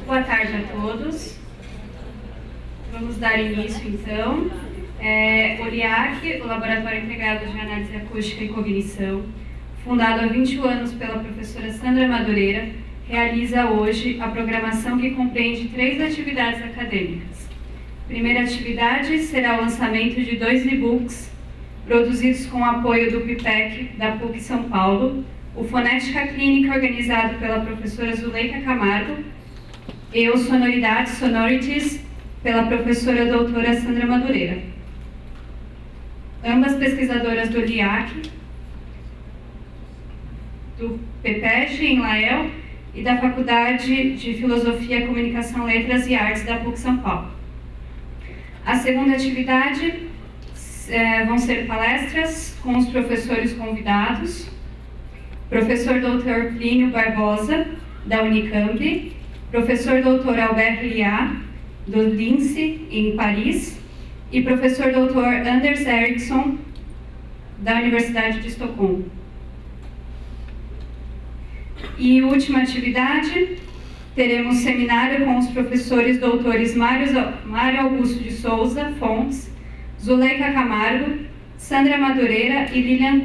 Boa tarde a todos. Vamos dar início, então. O LIAAC, o Laboratório Integrado de Análise Acústica e Cognição, fundado há 20 anos pela professora Sandra Madureira, realiza hoje a programação que compreende 3 atividades acadêmicas. A primeira atividade será o lançamento de 2 e-books produzidos com o apoio do PIPEq da PUC São Paulo, o Fonética Clínica, organizado pela professora Zuleica Camargo, e o Sonoridades, pela professora doutora Sandra Madureira. Ambas pesquisadoras do LIAAC, do PIPEq em Lael e da Faculdade de Filosofia, Comunicação, Letras e Artes da PUC São Paulo. A segunda atividade vão ser palestras com os professores convidados, professor doutor Plínio Barbosa, da Unicamp, professor doutor Rilliard, do Lince, em Paris, e professor doutor Ericson, da Universidade de Estocolmo. E última atividade, teremos seminário com os professores doutores Mário Augusto de Souza Fontes, Zuleica Camargo, Sandra Madureira e Rilliard,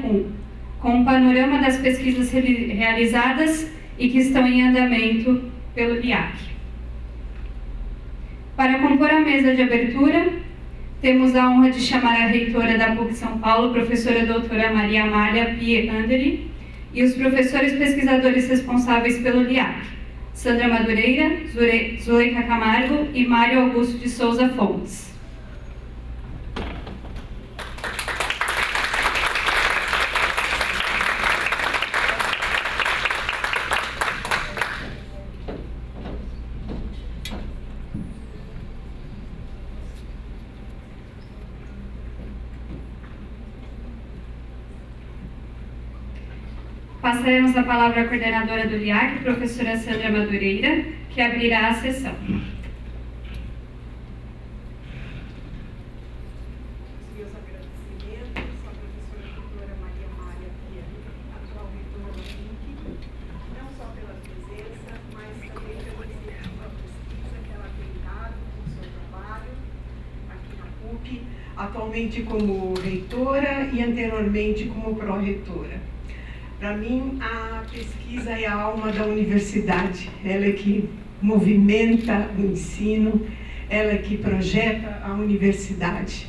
com um panorama das pesquisas realizadas e que estão em andamento pelo LIAAC. Para compor a mesa de abertura, temos a honra de chamar a reitora da PUC São Paulo, professora doutora Amalia e Andery, e os professores pesquisadores responsáveis pelo LIAAC, Sandra Madureira, Zuleica Camargo e Mário Augusto de Souza Fontes. Passaremos a palavra à coordenadora do LIAAC, professora Sandra Madureira, que abrirá a sessão. Meus agradecimentos à professora doutora Amalia, atual reitora da PUC, não só pela presença, mas também pela iniciativa pesquisa que ela tem dado com o seu trabalho aqui na PUC, atualmente como reitora e anteriormente como pró-reitora. Para mim, a pesquisa é a alma da universidade, ela é que movimenta o ensino, ela é que projeta a universidade.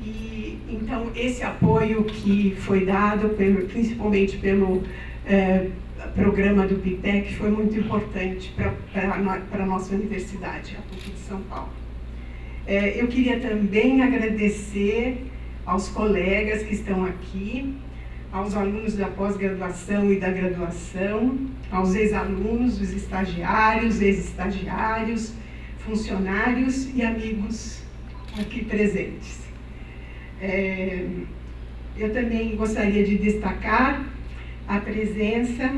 E, então, esse apoio que foi dado, principalmente pelo programa do PIPEq, foi muito importante para a nossa universidade, a PUC de São Paulo. Eu queria também agradecer aos colegas que estão aqui, aos alunos da pós-graduação e da graduação, aos ex-alunos, os estagiários, ex-estagiários, funcionários e amigos aqui presentes. Eu também gostaria de destacar a presença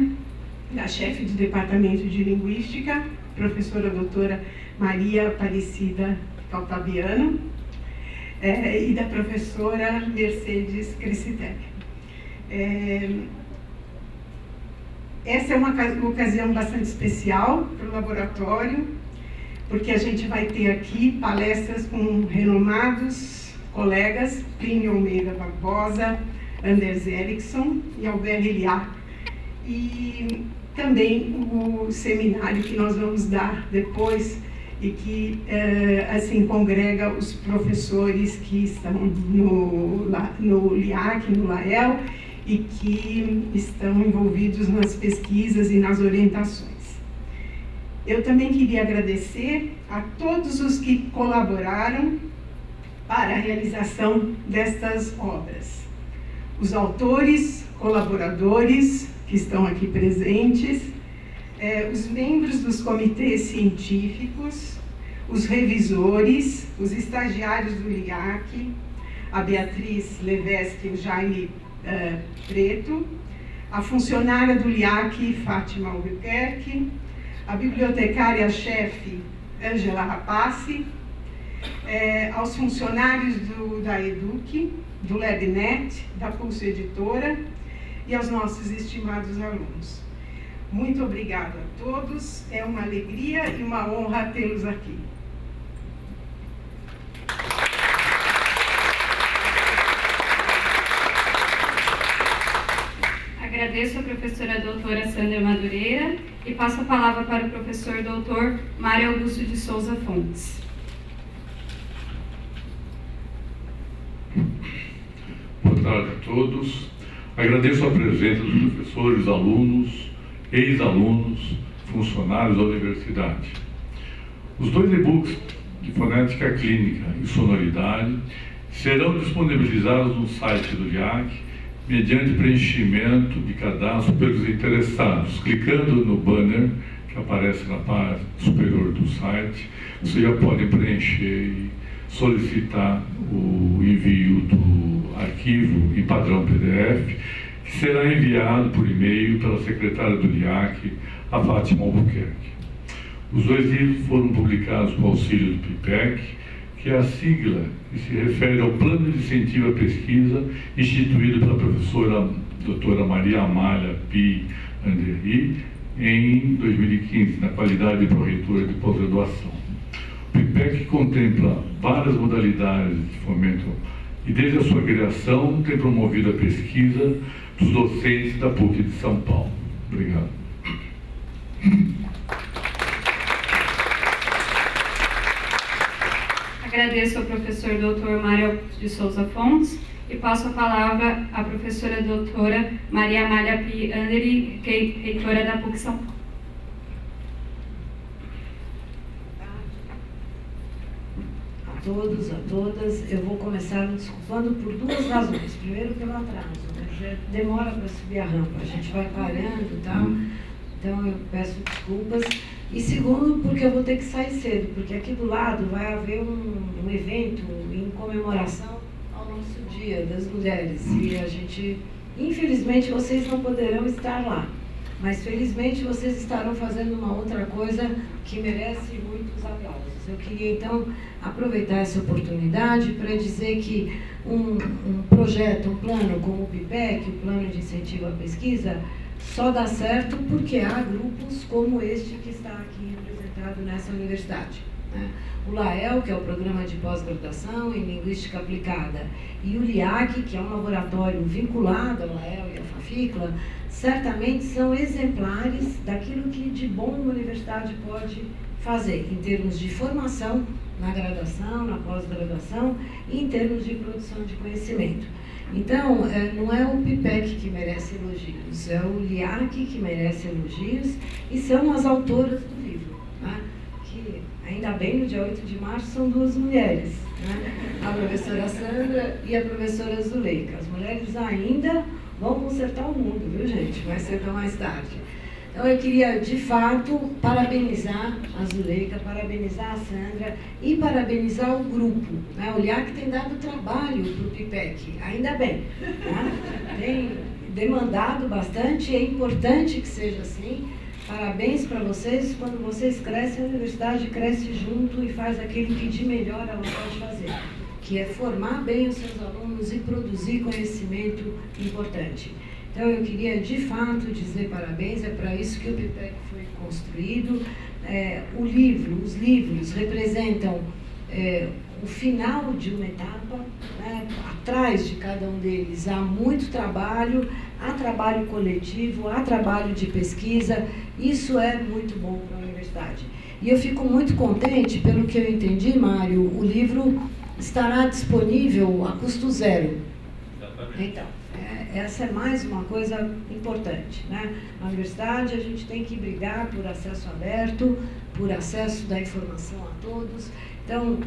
da chefe de departamento de Linguística, professora doutora Maria Aparecida Caltabiano, e da professora Mercedes Crescitec. Essa é uma ocasião bastante especial para o laboratório, porque a gente vai ter aqui palestras com renomados colegas, Plínio Almeida Barbosa, Andery Ericson e Rilliard, e também o seminário que nós vamos dar depois e que assim congrega os professores que estão no LIAAC, no Lael, e que estão envolvidos nas pesquisas e nas orientações. Eu também queria agradecer a todos os que colaboraram para a realização destas obras. Os autores, colaboradores que estão aqui presentes, os membros dos comitês científicos, os revisores, os estagiários do LIAAC, a Beatriz Levesque e o Jaime Preto, a funcionária do LIAAC, Fátima Albuquerque, a bibliotecária-chefe, Ângela Rapace, aos funcionários da EDUC, do LabNet, da Pulso Editora e aos nossos estimados alunos. Muito obrigada a todos, é uma alegria e uma honra tê-los aqui. Agradeço a professora doutora Sandra Madureira e passo a palavra para o professor doutor Mário Augusto de Souza Fontes. Boa tarde a todos. Agradeço a presença dos professores, alunos, ex-alunos, funcionários da universidade. Os 2 e-books de Fonética Clínica e Sonoridade serão disponibilizados no site do LIAAC mediante preenchimento de cadastro pelos interessados. Clicando no banner que aparece na parte superior do site, você já pode preencher e solicitar o envio do arquivo em padrão PDF, que será enviado por e-mail pela secretária do LIAAC, a Fátima Albuquerque. Os 2 livros foram publicados com o auxílio do PIPEq, que é a sigla que se refere ao Plano de Incentivo à Pesquisa instituído pela professora doutora Amalia Abib Andery em 2015, na qualidade de Reitora de pós-graduação. O PIPEq contempla várias modalidades de fomento e, desde a sua criação, tem promovido a pesquisa dos docentes da PUC de São Paulo. Obrigado. Agradeço ao professor doutor Mário de Souza Fontes e passo a palavra à professora doutora Maria Amalia Abib Andery, reitora da PUC São Paulo. A todos, a todas, eu vou começar me desculpando por 2 razões. Primeiro, pelo atraso, né? Demora para subir a rampa, a gente vai parando e tal, então eu peço desculpas. E segundo, porque eu vou ter que sair cedo, porque aqui do lado vai haver um evento em comemoração ao nosso Dia das Mulheres. E a gente, infelizmente, vocês não poderão estar lá, mas felizmente vocês estarão fazendo uma outra coisa que merece muitos aplausos. Eu queria então aproveitar essa oportunidade para dizer que um projeto, um plano como o PIPEq, o Plano de Incentivo à Pesquisa, só dá certo porque há grupos como este que está aqui representado nessa universidade, né? O LAEL, que é o Programa de Pós-Graduação em Linguística Aplicada, e o LIAAC, que é um laboratório vinculado ao LAEL e à FAFICLA, certamente são exemplares daquilo que de bom uma universidade pode fazer em termos de formação na graduação, na pós-graduação e em termos de produção de conhecimento. Então, não é o PIPEq que merece elogios, é o LIAAC que merece elogios e são as autoras do livro, né? Que, ainda bem, no dia 8 de março são 2 mulheres, né? A professora Sandra e a professora Zuleica. As mulheres ainda vão consertar o mundo, viu, gente? Mais cedo ou mais tarde. Então, eu queria, de fato, parabenizar a Zuleica, parabenizar a Sandra e parabenizar o grupo, né? O LIAAC tem dado trabalho para o PIPEq, ainda bem, né? Tem demandado bastante e é importante que seja assim. Parabéns para vocês. Quando vocês crescem, a universidade cresce junto e faz aquilo que de melhor ela pode fazer, que é formar bem os seus alunos e produzir conhecimento importante. Então, eu queria, de fato, dizer parabéns, é para isso que o PIPEq foi construído. Os livros representam o final de uma etapa, né? Atrás de cada um deles há muito trabalho, há trabalho coletivo, há trabalho de pesquisa, isso é muito bom para a universidade. E eu fico muito contente, pelo que eu entendi, Mário, o livro estará disponível a custo zero. Então, essa é mais uma coisa importante, né? Na universidade a gente tem que brigar por acesso aberto, por acesso da informação a todos. Então,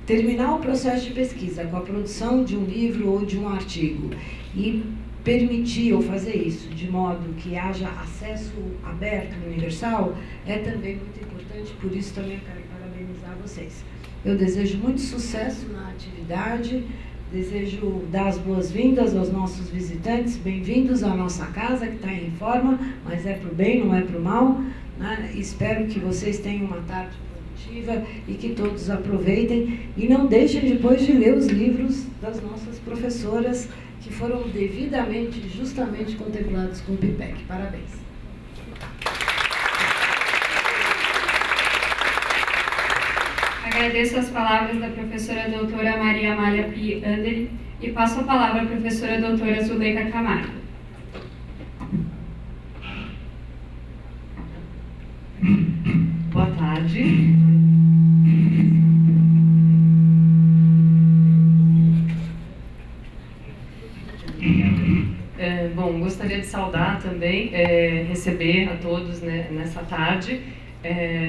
terminar o processo de pesquisa com a produção de um livro ou de um artigo e permitir ou fazer isso de modo que haja acesso aberto, universal, é também muito importante, por isso também eu quero parabenizar vocês. Eu desejo muito sucesso na atividade. Desejo dar as boas-vindas aos nossos visitantes, bem-vindos à nossa casa, que está em reforma, mas é para o bem, não é para o mal, né? Espero que vocês tenham uma tarde produtiva e que todos aproveitem e não deixem depois de ler os livros das nossas professoras que foram devidamente e justamente contemplados com o PIPEq. Parabéns. Agradeço as palavras da professora doutora Amalia P. Andery e passo a palavra à professora doutora Zuleica Camargo. Boa tarde. Bom, gostaria de saudar também, receber a todos, né, nessa tarde.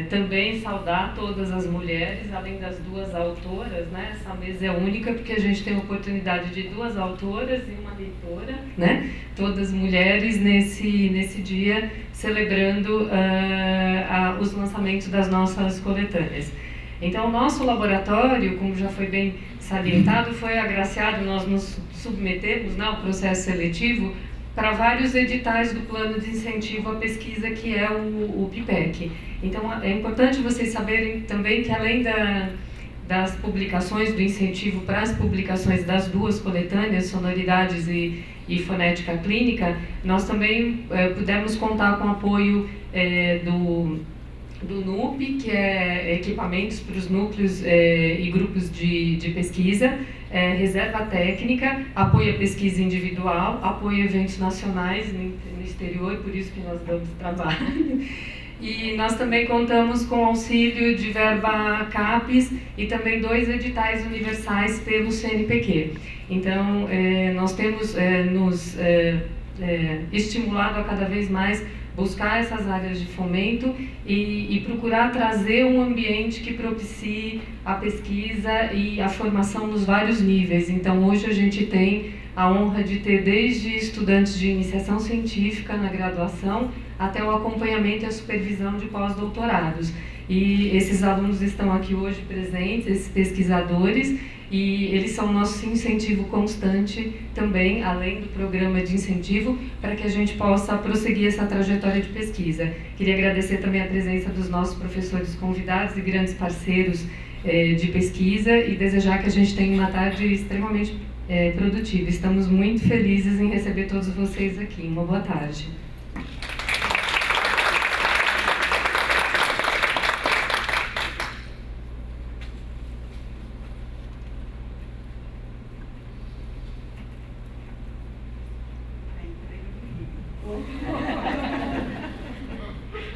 Também saudar todas as mulheres, além das duas autoras, né? Essa mesa é única porque a gente tem a oportunidade de duas autoras e uma leitora, né? Todas mulheres nesse dia celebrando os lançamentos das nossas coletâneas. Então, o nosso laboratório, como já foi bem salientado, foi agraciado, nós nos submetemos, né, ao processo seletivo para vários editais do plano de incentivo à pesquisa, que é o PIPEq. Então, é importante vocês saberem também que, além das publicações, do incentivo para as publicações das duas coletâneas, Sonoridades e Fonética Clínica, nós também pudemos contar com o apoio do NUP, que é equipamentos para os núcleos e grupos de pesquisa, reserva técnica, apoio à pesquisa individual, apoio a eventos nacionais no exterior, por isso que nós damos trabalho. E nós também contamos com auxílio de verba CAPES e também 2 editais universais pelo CNPq. Então, nós temos nos estimulado a cada vez mais buscar essas áreas de fomento e procurar trazer um ambiente que propicie a pesquisa e a formação nos vários níveis. Então, hoje a gente tem a honra de ter desde estudantes de iniciação científica na graduação até o acompanhamento e a supervisão de pós-doutorados. E esses alunos estão aqui hoje presentes, esses pesquisadores, e eles são nosso incentivo constante também, além do programa de incentivo, para que a gente possa prosseguir essa trajetória de pesquisa. Queria agradecer também a presença dos nossos professores convidados e grandes parceiros de pesquisa e desejar que a gente tenha uma tarde extremamente produtiva. Estamos muito felizes em receber todos vocês aqui. Uma boa tarde.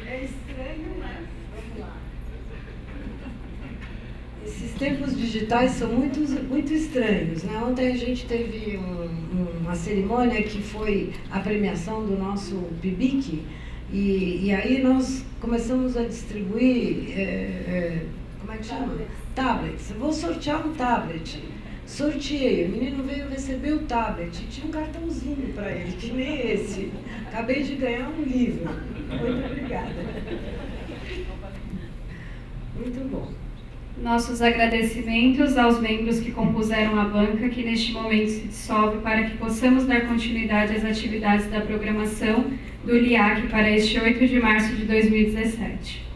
É estranho, mas vamos lá. Esses tempos digitais são muito estranhos, né? Ontem a gente teve uma cerimônia que foi a premiação do nosso PIPEq e aí nós começamos a distribuir, como é que chama? Tablets. Eu vou sortear um tablet. Sorteei, o menino veio receber o tablet, tinha um cartãozinho para ele, que nem esse. Acabei de ganhar um livro. Muito obrigada. Muito bom. Nossos agradecimentos aos membros que compuseram a banca, que neste momento se dissolve, para que possamos dar continuidade às atividades da programação do LIAAC para este 8 de março de 2017.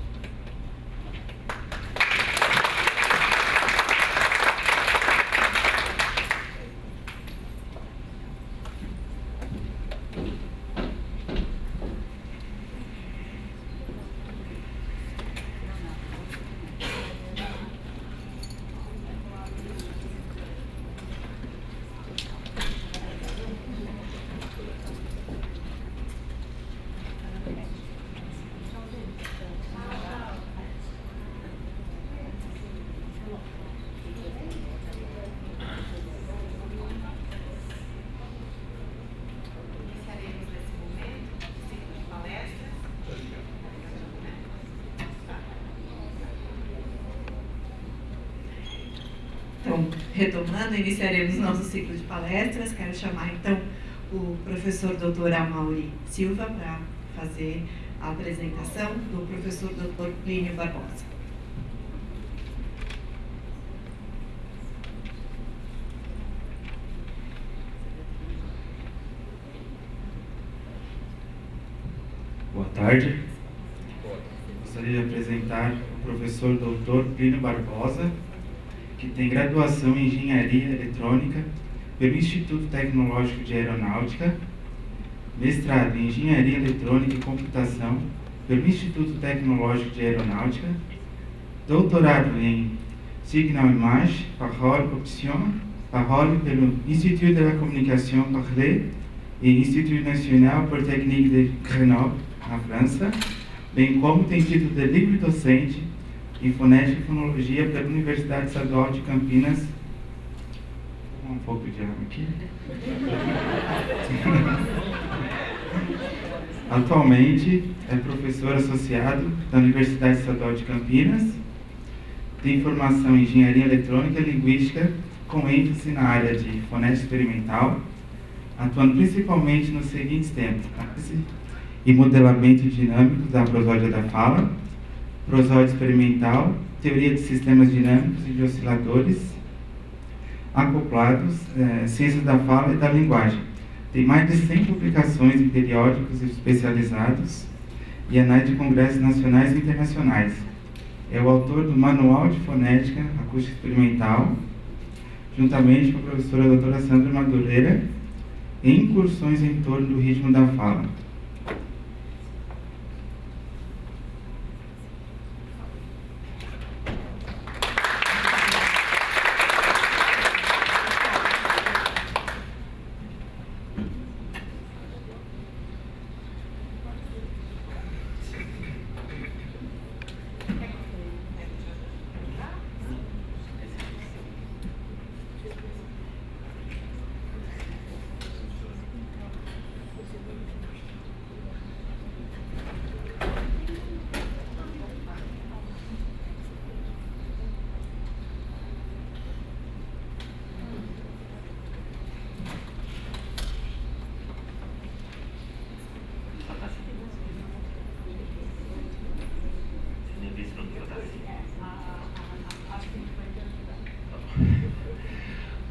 Então, retomando, iniciaremos nosso ciclo de palestras. Quero chamar, então, o professor Dr. Amalia Silva para fazer a apresentação do professor Dr. Plínio Barbosa. Boa tarde. Gostaria de apresentar o professor Dr. Plínio Barbosa, que tem graduação em Engenharia Eletrônica pelo Instituto Tecnológico de Aeronáutica, mestrado em Engenharia Eletrônica e Computação pelo Instituto Tecnológico de Aeronáutica, doutorado em Signal Image, Parole Option, Parole pelo Institut de la Communication Parlée e Institut National pour Technique de Grenoble, na França, bem como tem título de livre docente em Fonética e Fonologia pela Universidade Estadual de Campinas. Um pouco de água aqui. Atualmente é professor associado da Universidade Estadual de Campinas, tem formação em Engenharia Eletrônica e Linguística, com ênfase na área de fonética experimental, atuando principalmente nos seguintes temas: análise e modelamento dinâmico da prosódia da fala, prosódia experimental, teoria de sistemas dinâmicos e de osciladores acoplados, ciências da fala e da linguagem. Tem mais de 100 publicações em periódicos especializados e anais de congressos nacionais e internacionais. É o autor do Manual de Fonética Acústica Experimental, juntamente com a professora doutora Sandra Madureira, em incursões em torno do ritmo da fala.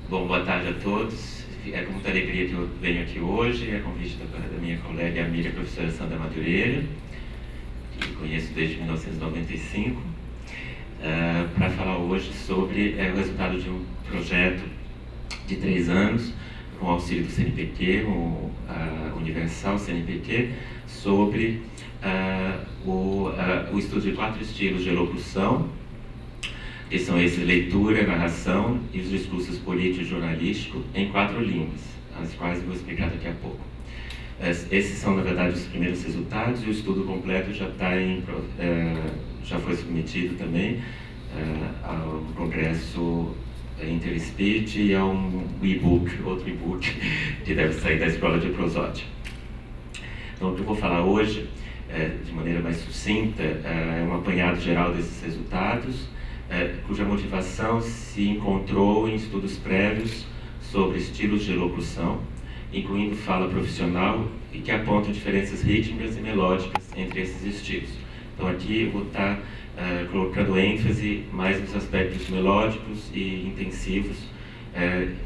Bom, boa tarde a todos. É com muita alegria que eu venho aqui hoje, a convite da minha colega e amiga professora Sandra Madureira, que conheço desde 1995, para falar hoje sobre o resultado de um projeto de 3 anos, com auxílio do CNPq, o Universal CNPq, sobre o estudo de 4 estilos de elocução, que são esses: leitura, narração e os discursos político e jornalístico em 4 línguas, as quais eu vou explicar daqui a pouco. Esses são, na verdade, os primeiros resultados, e o estudo completo já foi submetido também ao Congresso Interspeech e a um outro e-book, que deve sair da Escola de Prosódia. Então, o que eu vou falar hoje, de maneira mais sucinta, é um apanhado geral desses resultados, cuja motivação se encontrou em estudos prévios sobre estilos de elocução, incluindo fala profissional, e que apontam diferenças rítmicas e melódicas entre esses estilos. Então aqui eu vou estar colocando ênfase mais nos aspectos melódicos e intensivos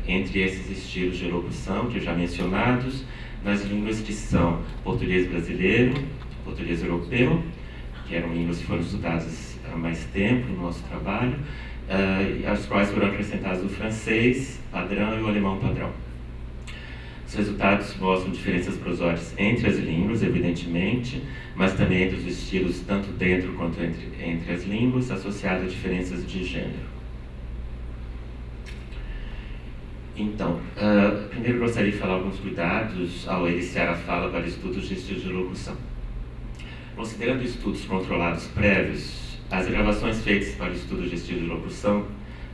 entre esses estilos de elocução, que já mencionados, nas línguas que são português brasileiro, português europeu, que eram línguas que foram estudadas há mais tempo no nosso trabalho, às quais foram acrescentados o francês padrão e o alemão padrão. Os resultados mostram diferenças prosódicas entre as línguas, evidentemente, mas também entre os estilos, tanto dentro quanto entre as línguas, associadas a diferenças de gênero. Então, primeiro gostaria de falar alguns cuidados ao iniciar a fala para estudos de estilos de locução. Considerando estudos controlados prévios, as gravações feitas para estudos de estilo de locução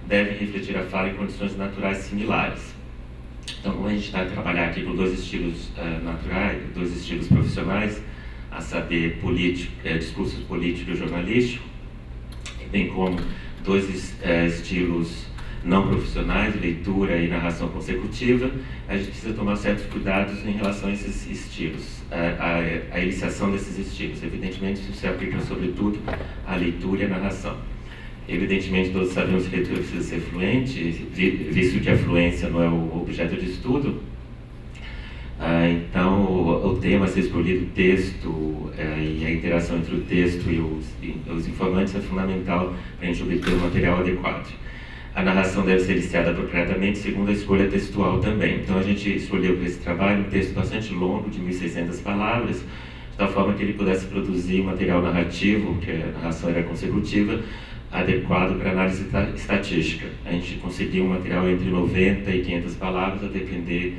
devem refletir a fala em condições naturais similares. Então, como a gente vai trabalhar aqui com 2 estilos naturais, 2 estilos profissionais, a saber, discursos político e jornalístico, bem como 2 estilos não profissionais, leitura e narração consecutiva, a gente precisa tomar certos cuidados em relação a esses estilos, a iniciação desses estilos. Evidentemente, isso se aplica sobretudo à leitura e à narração. Evidentemente, todos sabemos que a leitura precisa ser fluente, visto que a fluência não é o objeto de estudo. Então, o tema a ser escolhido, o texto, e a interação entre o texto e os informantes é fundamental para a gente obter o material adequado. A narração deve ser liciada apropriadamente segundo a escolha textual também. Então a gente escolheu para esse trabalho um texto bastante longo, de 1.600 palavras, de tal forma que ele pudesse produzir material narrativo, que a narração era consecutiva, adequado para análise estatística. A gente conseguiu um material entre 90 e 500 palavras, a depender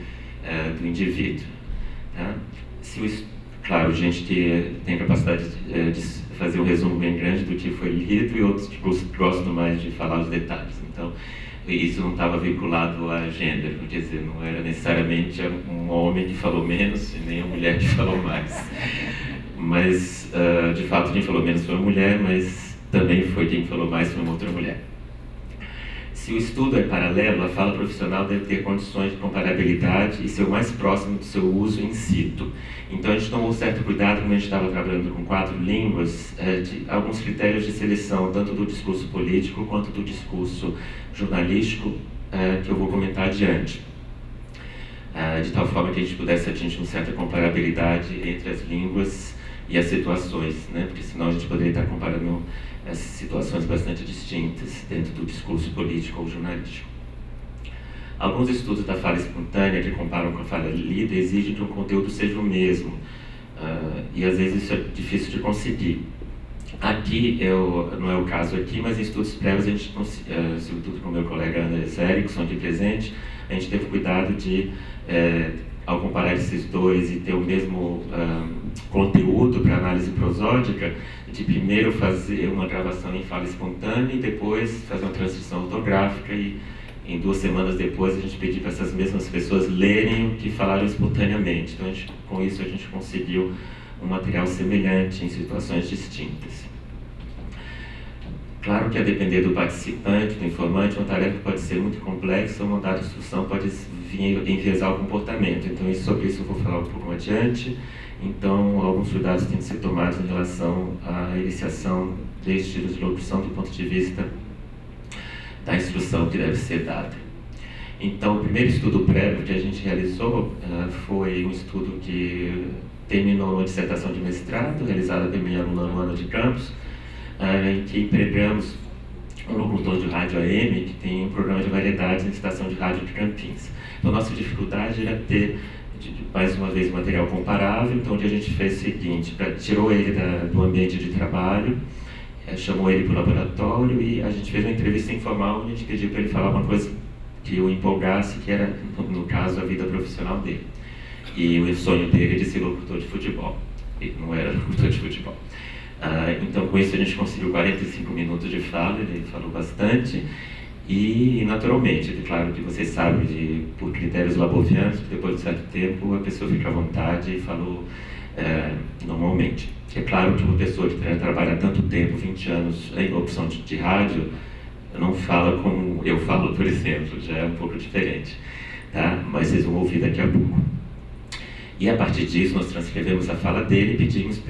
do indivíduo. Tá? Claro, gente que tem capacidade de fazer um resumo bem grande do que foi lido, e outros que gostam mais de falar os detalhes. Então, isso não estava vinculado a gênero, quer dizer, não era necessariamente um homem que falou menos e nem uma mulher que falou mais. Mas, de fato, quem falou menos foi uma mulher, mas também foi quem falou mais foi uma outra mulher. Se o estudo é paralelo, a fala profissional deve ter condições de comparabilidade e ser o mais próximo do seu uso in situ. Então, a gente tomou certo cuidado, como a gente estava trabalhando com 4 línguas, de alguns critérios de seleção, tanto do discurso político quanto do discurso jornalístico, que eu vou comentar adiante. De tal forma que a gente pudesse atingir uma certa comparabilidade entre as línguas e as situações, né? Porque senão a gente poderia estar comparando essas situações bastante distintas dentro do discurso político ou jornalístico. Alguns estudos da fala espontânea que comparam com a fala lida exigem que o conteúdo seja o mesmo, e às vezes isso é difícil de conseguir. Aqui, não é o caso aqui, mas em estudos prévios, a gente, sobretudo com o meu colega Ericson aqui presente, a gente teve cuidado de, ao comparar esses dois e ter o mesmo conteúdo para análise prosódica, de primeiro fazer uma gravação em fala espontânea e depois fazer uma transcrição ortográfica, e em 2 semanas depois a gente pediu para essas mesmas pessoas lerem o que falaram espontaneamente. Então, com isso, a gente conseguiu um material semelhante em situações distintas. Claro que, a depender do participante, do informante, uma tarefa pode ser muito complexa, uma dada instrução pode vir enviesar o comportamento. Então, sobre isso eu vou falar um pouco adiante. Então, alguns cuidados têm que ser tomados em relação à iniciação de estilos de locução do ponto de vista da instrução que deve ser dada. Então, o primeiro estudo prévio que a gente realizou foi um estudo que terminou uma dissertação de mestrado, realizada pela minha aluna no ano de campus, em que empregamos um locutor de rádio AM que tem um programa de variedades em estação de rádio de Campinas. Então, nossa dificuldade era ter, mais uma vez, material comparável. Então, o que a gente fez o seguinte: tirou ele do ambiente de trabalho, chamou ele para o laboratório e a gente fez uma entrevista informal onde a gente pediu para ele falar uma coisa que o empolgasse, que era, no caso, a vida profissional dele. E o sonho dele é de ser locutor de futebol. Ele não era locutor de futebol. Então, com isso, a gente conseguiu 45 minutos de fala, ele falou bastante. E, naturalmente, claro que vocês sabem, por critérios labovianos, que depois de certo tempo a pessoa fica à vontade e falou normalmente. É claro que uma pessoa que trabalha tanto tempo, 20 anos, em opção de rádio, não fala como eu falo, por exemplo, já é um pouco diferente, tá? Mas vocês vão ouvir daqui a pouco. E a partir disso, nós transcrevemos a fala dele e pedimos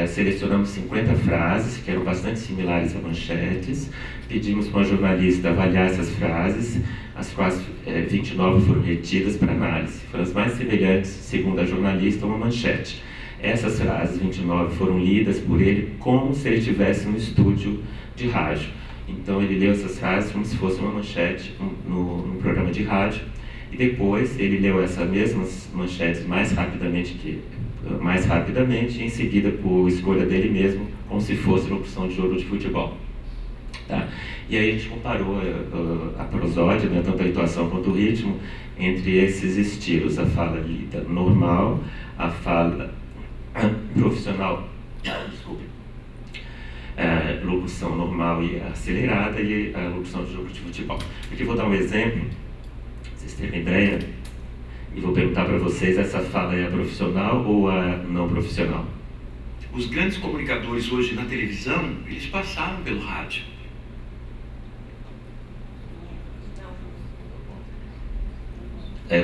selecionamos 50 frases, que eram bastante similares a manchetes, pedimos para uma jornalista avaliar essas frases, as quais 29 foram retidas para análise. Foram as mais semelhantes, segundo a jornalista, a uma manchete. Essas frases, 29, foram lidas por ele como se ele estivesse no estúdio de rádio. Então, ele leu essas frases como se fosse uma manchete num programa de rádio, e depois ele leu essas mesmas manchetes mais rapidamente, e em seguida, por escolha dele mesmo, como se fosse uma opção de jogo de futebol. Tá? E aí a gente comparou a prosódia, né, tanto a entoação quanto o ritmo, entre esses estilos: a fala lida normal, a fala profissional, locução normal e acelerada, e a locução de jogo de futebol. Aqui eu vou dar um exemplo, pra vocês terem ideia, e vou perguntar para vocês: essa fala é a profissional ou a não profissional? Os grandes comunicadores hoje na televisão, eles passaram pelo rádio.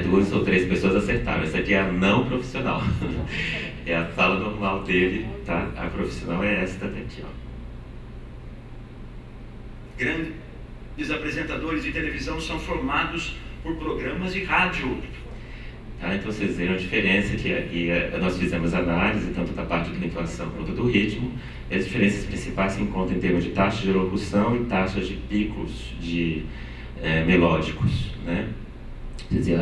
Duas ou 3 pessoas acertaram. Essa aqui é a não profissional. É a fala normal dele, tá? A profissional é esta daqui, ó. Grandes apresentadores de televisão são formados por programas de rádio. Tá? Então vocês viram a diferença nós fizemos análise tanto da parte da entoação quanto do ritmo. E as diferenças principais se encontram em termos de taxa de locução e taxas de picos melódicos, né? Quer dizer,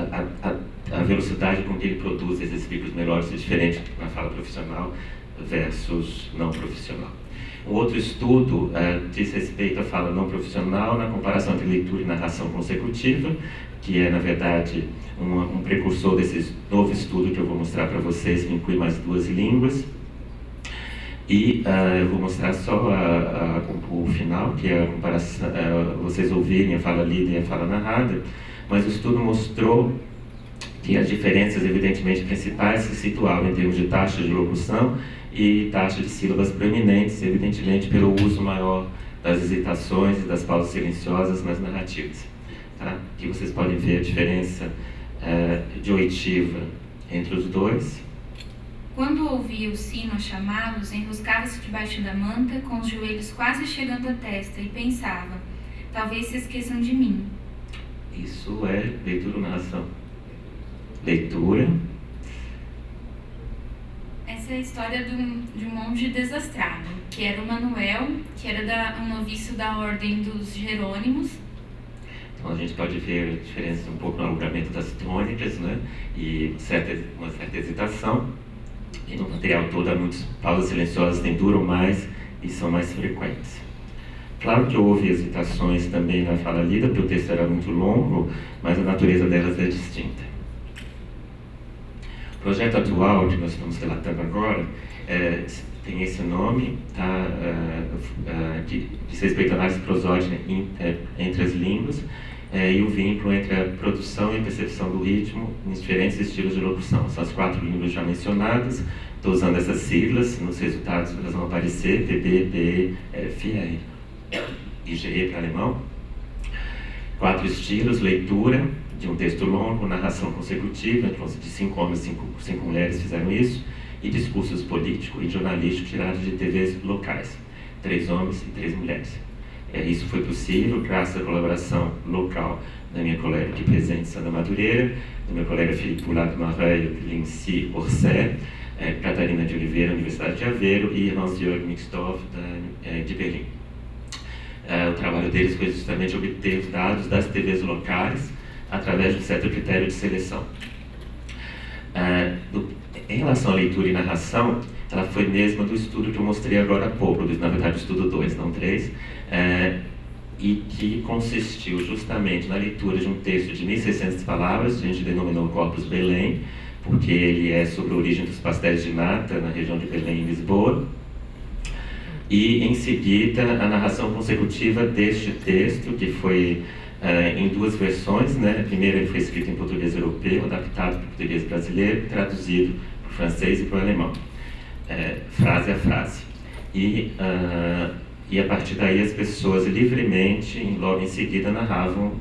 a velocidade com que ele produz esses picos melódicos é diferente na fala profissional versus não profissional. Um outro estudo diz respeito à fala não profissional na comparação entre leitura e narração consecutiva, que é, na verdade, um precursor desse novo estudo que eu vou mostrar para vocês, que inclui mais 2 línguas. E eu vou mostrar só o final, que é a comparação, vocês ouvirem a fala lida e a fala narrada, mas o estudo mostrou que as diferenças, evidentemente, principais se situavam em termos de taxa de locução e taxa de sílabas proeminentes, evidentemente pelo uso maior das hesitações e das pausas silenciosas nas narrativas. Tá? Aqui vocês podem ver a diferença de oitiva entre os dois. Quando ouvia o sino a chamá-los, enroscava-se debaixo da manta, com os joelhos quase chegando à testa, e pensava, talvez se esqueçam de mim. Isso é leitura ou narração? Leitura. Essa é a história de um monge desastrado, que era o Manuel, que era um noviço da ordem dos Jerônimos. Então a gente pode ver a diferença um pouco no alongamento das tônicas, né? E uma certa hesitação. E no material todo, muitas pausas silenciosas duram mais e são mais frequentes. Claro que houve hesitações também na fala lida, porque o texto era muito longo, mas a natureza delas é distinta. O projeto atual que nós estamos relatando agora tem esse nome, tá? Que diz respeito à análise prosódica entre as línguas, e o vínculo entre a produção e a percepção do ritmo em diferentes estilos de locução. São as 4 línguas já mencionadas. Estou usando essas siglas, nos resultados elas vão aparecer, PB, PE, FR e GE para alemão. 4 estilos: leitura de um texto longo, narração consecutiva, de 5 homens e 5 mulheres fizeram isso, e discursos político e jornalístico tirados de TVs locais, 3 homens e 3 mulheres. Isso foi possível graças à colaboração local da minha colega aqui presente, Sandra Madureira, do meu colega Felipe Pulato Marreio, Linci Orsé, Catarina de Oliveira, Universidade de Aveiro, e Hans-Jörg Mixdorf, de Berlim. O trabalho deles foi justamente obter os dados das TVs locais através de um certo critério de seleção. Em relação à leitura e narração, ela foi mesma do estudo que eu mostrei agora há pouco, na verdade o estudo 2, não 3, e que consistiu justamente na leitura de um texto de 1.600 palavras, a gente denominou Corpus Belém, porque ele é sobre a origem dos pastéis de nata na região de Belém e Lisboa, e em seguida a narração consecutiva deste texto, que foi em 2 versões, né? A primeira ele foi escrito em português europeu, adaptado para o português brasileiro, traduzido para o francês e para o alemão, frase a frase. E a partir daí as pessoas livremente, logo em seguida, narravam,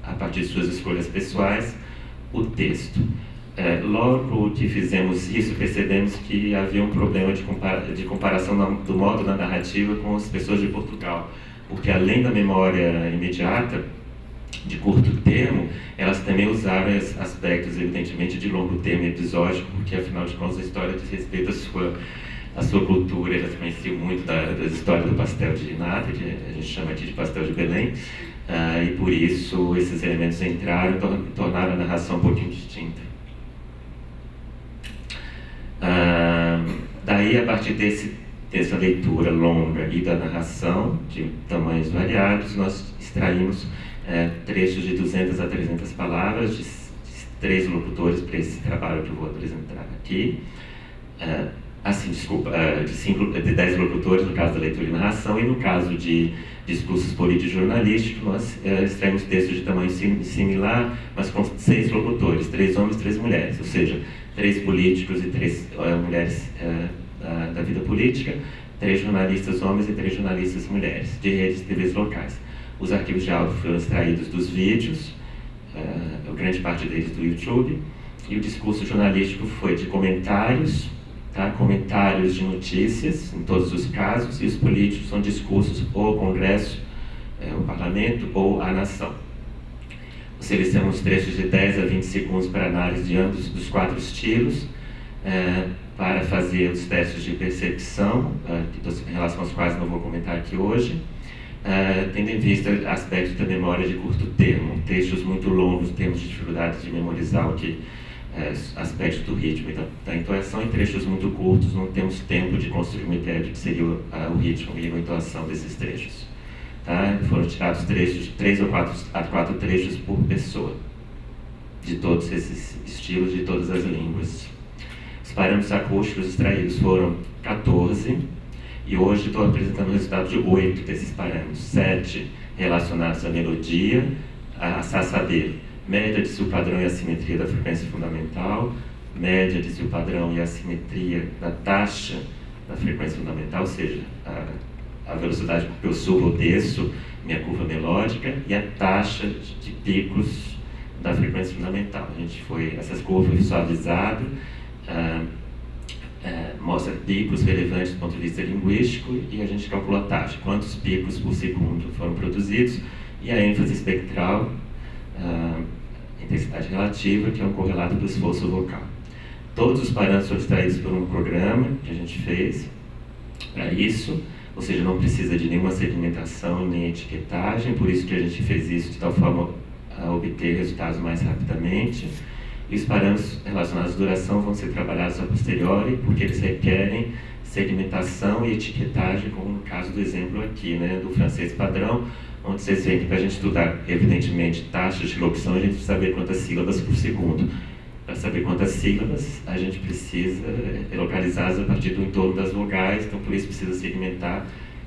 a partir de suas escolhas pessoais, o texto. Logo que fizemos isso, percebemos que havia um problema de comparação do modo da narrativa com as pessoas de Portugal, porque além da memória imediata, de curto termo, elas também usaram aspectos, evidentemente, de longo termo episódico, porque afinal de contas a história diz respeito à sua cultura. Elas conheciam muito das histórias do pastel de nata, que a gente chama aqui de pastel de Belém, e por isso esses elementos entraram e tornaram a narração um pouquinho distinta. Daí, a partir dessa leitura longa e da narração, de tamanhos variados, nós extraímos trechos de 200 a 300 palavras, de 3 locutores para esse trabalho que eu vou apresentar aqui. De 10 locutores no caso da leitura e narração, e no caso de discursos políticos e jornalísticos, nós extraímos textos de tamanho similar, mas com 6 locutores, 3 homens e 3 mulheres, ou seja, 3 políticos e 3 mulheres da vida política, 3 jornalistas homens e 3 jornalistas mulheres, de redes de TVs locais. Os arquivos de áudio foram extraídos dos vídeos, grande parte deles do YouTube, e o discurso jornalístico foi de comentários, comentários de notícias, em todos os casos, e os políticos são discursos ou ao Congresso, o Parlamento, ou à Nação. Selecionamos trechos de 10 a 20 segundos para análise de ambos dos 4 estilos, para fazer os testes de percepção, em relação aos quais não vou comentar aqui hoje, tendo em vista aspectos da memória de curto termo, textos muito longos, temos dificuldade de memorizar o que aspectos do ritmo e da entoação, e trechos muito curtos, não temos tempo de construir uma ideia de que seria o ritmo e a entoação desses trechos. Tá? Foram tirados trechos, 3 ou 4 trechos por pessoa, de todos esses estilos, de todas as línguas. Os parâmetros acústicos extraídos foram 14, e hoje estou apresentando o resultado de 8 desses parâmetros, 7 relacionados à melodia, a saber, média de se o padrão e a simetria da frequência fundamental, média de se o padrão e a simetria da taxa da frequência fundamental, ou seja, a velocidade com que eu subo ou desço minha curva melódica, e a taxa de picos da frequência fundamental. Essas curvas visualizadas, mostra picos relevantes do ponto de vista linguístico, e a gente calcula a taxa, quantos picos por segundo foram produzidos, e a ênfase espectral, intensidade relativa, que é um correlato do esforço vocal. Todos os parâmetros foram extraídos por um programa que a gente fez para isso, ou seja, não precisa de nenhuma segmentação nem etiquetagem, por isso que a gente fez isso de tal forma a obter resultados mais rapidamente. E os parâmetros relacionados à duração vão ser trabalhados a posteriori, porque eles requerem segmentação e etiquetagem, como no caso do exemplo aqui, né, do francês padrão, onde vocês veem que para a gente estudar, evidentemente, taxas de locução, a gente precisa saber quantas sílabas por segundo. Para saber quantas sílabas, a gente precisa localizá-las a partir do entorno das vogais, então por isso precisa segmentar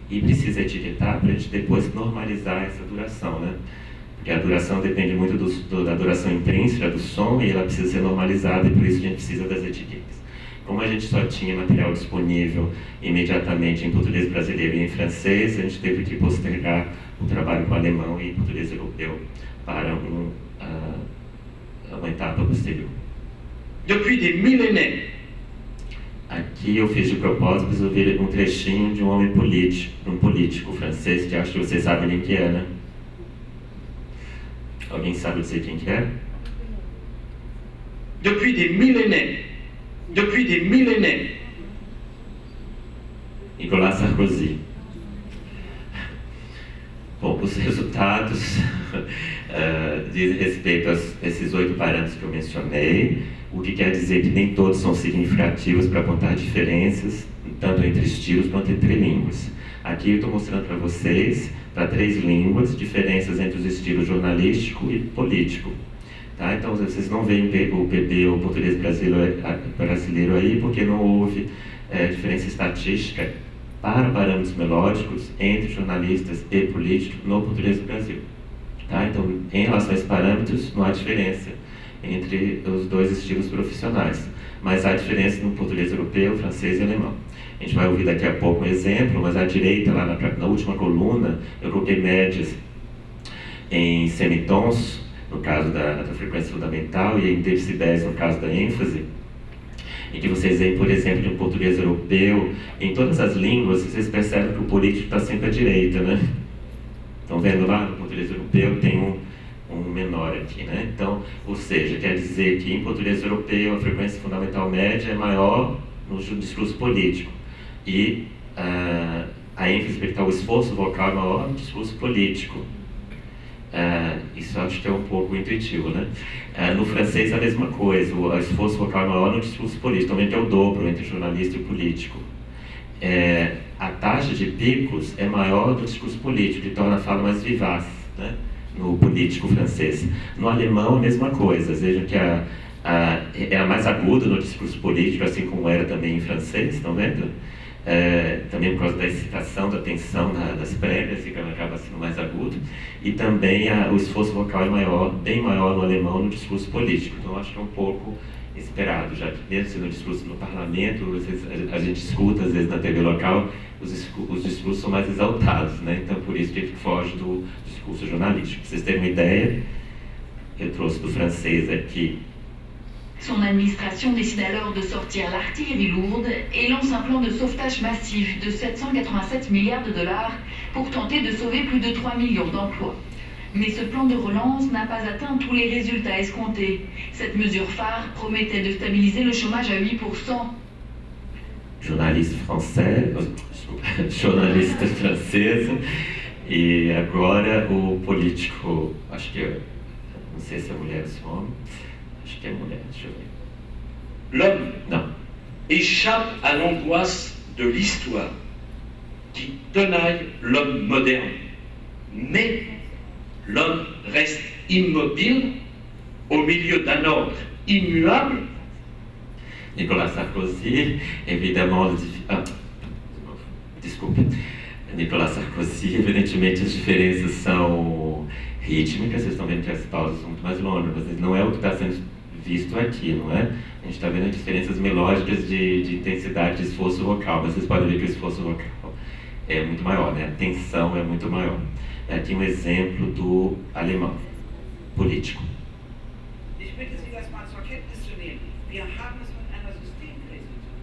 e precisa etiquetar para a gente depois normalizar essa duração, né? Porque a duração depende muito da duração intrínseca do som, e ela precisa ser normalizada, e por isso a gente precisa das etiquetas. Como a gente só tinha material disponível imediatamente em português brasileiro e em francês, a gente teve que postergar o trabalho com alemão e português europeu para uma etapa posterior. Depuis des millénaires. Aqui eu fiz de propósito, resolvi um trechinho de um homem político, um político francês, que acho que vocês sabem quem que é, né? Alguém sabe dizer quem que é? Depuis des millénaires. Depuis des millénaires. Nicolas Sarkozy. Bom, os resultados dizem respeito a esses 8 parâmetros que eu mencionei, o que quer dizer que nem todos são significativos para apontar diferenças, tanto entre estilos quanto entre línguas. Aqui eu estou mostrando para vocês, para 3 línguas, diferenças entre os estilos jornalístico e político. Tá? Então, vocês não veem o PB ou o português brasileiro aí, porque não houve diferença estatística para parâmetros melódicos entre jornalistas e políticos no português do Brasil. Tá? Então, em relação a esses parâmetros, não há diferença entre os 2 estilos profissionais, mas há diferença no português europeu, francês e alemão. A gente vai ouvir daqui a pouco um exemplo, mas à direita, lá na última coluna, eu coloquei médias em semitons, no caso da frequência fundamental, e em decibéis, no caso da ênfase, em que vocês veem, por exemplo, no português europeu, em todas as línguas, vocês percebem que o político está sempre à direita, né? Estão vendo lá, no português europeu tem um menor aqui, né? Então, ou seja, quer dizer que em português europeu a frequência fundamental média é maior no discurso político, e a ênfase espectral, o esforço vocal é maior no discurso político. Isso acho que é um pouco intuitivo, né? No francês a mesma coisa, o esforço vocal é maior no discurso político, também que é o dobro entre jornalista e político. A taxa de picos é maior no discurso político, que torna a fala mais vivaz, né? No político francês. No alemão a mesma coisa, vejam que era mais agudo no discurso político, assim como era também em francês, estão vendo? Também por causa da excitação, da tensão das prévias, que ela acaba sendo mais agudo, e também o esforço vocal é maior, bem maior no alemão no discurso político. Então acho que é um pouco esperado, já que mesmo no discurso no parlamento, a gente escuta às vezes na TV local, os discursos são mais exaltados, né? Então por isso que foge do discurso jornalístico. Para vocês terem uma ideia, eu trouxe do francês aqui. Son administration décide alors de sortir l'artillerie lourde et lance un plan de sauvetage massif de 787 milliards de dollars pour tenter de sauver plus de 3 millions d'emplois. Mais ce plan de relance n'a pas atteint tous les résultats escomptés. Cette mesure phare promettait de stabiliser le chômage à 8%. Jornalista francesa, e agora o político, acho que, não sei se é mulher ou se é homem, acho que é mulher, deixa eu ver. L'homme échappe à l'angoisse de l'histoire qui tenaille l'homme moderne. Mais l'homme reste immobile au milieu d'un ordre immuable. Nicolas Sarkozy, évidemment, Nicolas Sarkozy, evidentemente as diferenças são rítmicas, vocês estão vendo que as pausas são muito mais longas, mas não é o que está sendo visto aqui, não é? A gente está vendo as diferenças melódicas de intensidade de esforço vocal, mas vocês podem ver que o esforço vocal é muito maior, né? A tensão é muito maior. Aqui um exemplo do alemão, político. Ich bitte Sie, das mal zur Kenntnis zu nehmen. Wir haben es mit einer Systemkrise zu tun.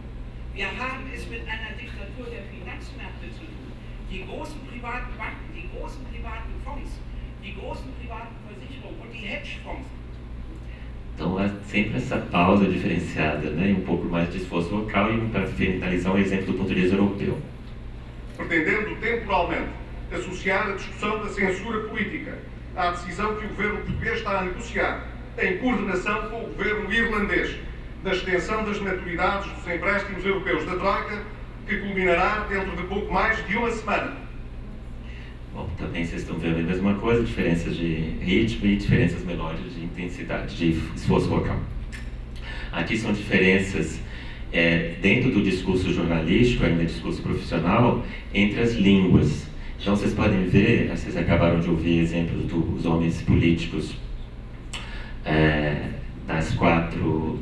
Wir haben es mit einer Diktatur der Finanzmärkte zu tun. Die großen privaten Banken, die großen privaten Fonds, die großen privaten Versicherungen und die Hedgefonds. Então é sempre essa pausa diferenciada, né? E um pouco mais de esforço vocal, e para finalizar um exemplo do português europeu. Pretendendo temporalmente associar a discussão da censura política à decisão que o governo português está a negociar, em coordenação com o governo irlandês, da extensão das maturidades dos empréstimos europeus da Troika, que culminará dentro de pouco mais de uma semana. Bom, também vocês estão vendo a mesma coisa, diferenças de ritmo e diferenças melódicas de intensidade, de esforço vocal. Aqui são diferenças dentro do discurso jornalístico, ainda discurso profissional, entre as línguas. Então vocês podem ver, vocês acabaram de ouvir exemplos dos homens políticos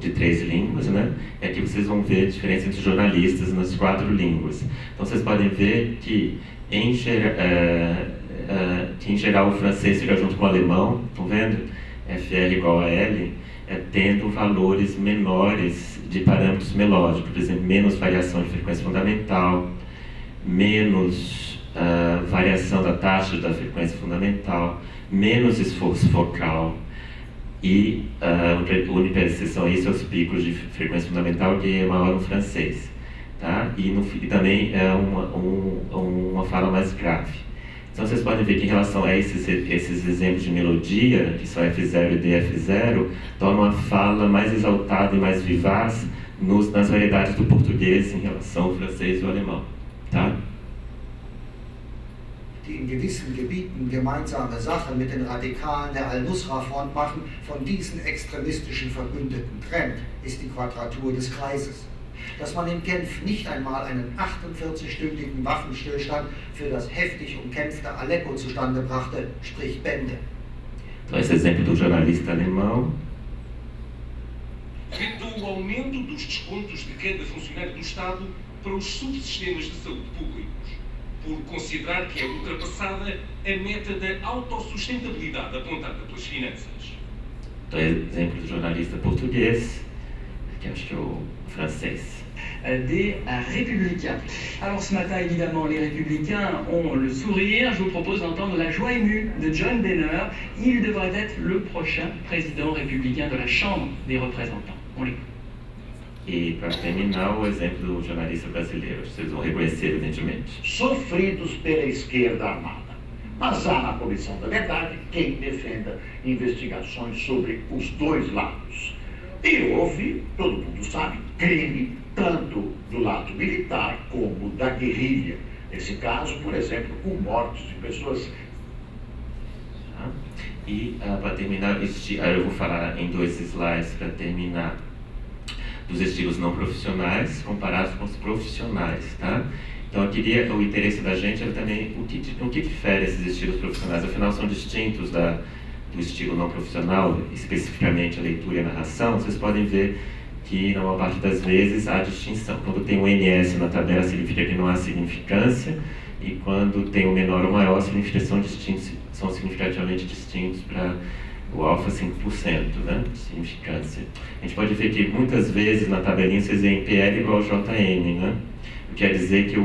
de 3 línguas, né? E aqui vocês vão ver a diferença entre jornalistas nas 4 línguas. Então vocês podem ver que em geral o francês fica junto com o alemão, estão vendo? FR igual a L, tendo valores menores de parâmetros melódicos, por exemplo, menos variação de frequência fundamental, menos variação da taxa da frequência fundamental, menos esforço focal e a única exceção a isso é os picos de frequência fundamental, que é maior no francês, tá? E também é uma fala mais grave. Então vocês podem ver que em relação a esses exemplos de melodia, que são F0 e DF0, tornam a fala mais exaltada e mais vivaz nas variedades do português em relação ao francês e ao alemão, tá? Die in gewissen Gebieten gemeinsame Sache mit den Radikalen der Al-Nusra-Front machen, von diesen extremistischen Verbündeten trennt, ist die Quadratur des Kreises. Dass man in Genf nicht einmal einen 48-stündigen Waffenstillstand für das heftig umkämpfte Aleppo zustande brachte, spricht Bände. Então esse exemplo do jornalista alemão. Do aumento dos descontos de cada funcionário do Estado para os subsistemas de saúde públicos, por considerar que é ultrapassada a meta da autossustentabilidade apontada pelas finanças. Então, exemplo do jornalista português, que acho que é o francês. Des républicains. Alors ce matin, évidemment, les républicains ont le sourire. Je vous propose d'entendre la joie émue de John Boehner. Il devrait être le prochain président républicain de la Chambre des représentants. On l'écoute. E para terminar, o exemplo do jornalista brasileiro, vocês vão reconhecer evidentemente. Sofridos pela esquerda armada. Mas há na Comissão da Verdade quem defenda investigações sobre os dois lados. E houve, todo mundo sabe, crime tanto do lado militar como da guerrilha. Nesse caso, por exemplo, com mortes de pessoas. E para terminar, eu vou falar em 2 slides para terminar dos estilos não profissionais comparados com os profissionais, tá? Então eu queria, o interesse da gente era também o que difere esses estilos profissionais, afinal são distintos do estilo não profissional, especificamente a leitura e a narração. Vocês podem ver que na maior parte das vezes há distinção. Quando tem um NS na tabela significa que não há significância, e quando tem o menor ou maior significa que são significativamente distintos para o alfa 5%, né? Significância. A gente pode ver que muitas vezes na tabelinha vocês veem PL igual a JN, né? O que quer dizer que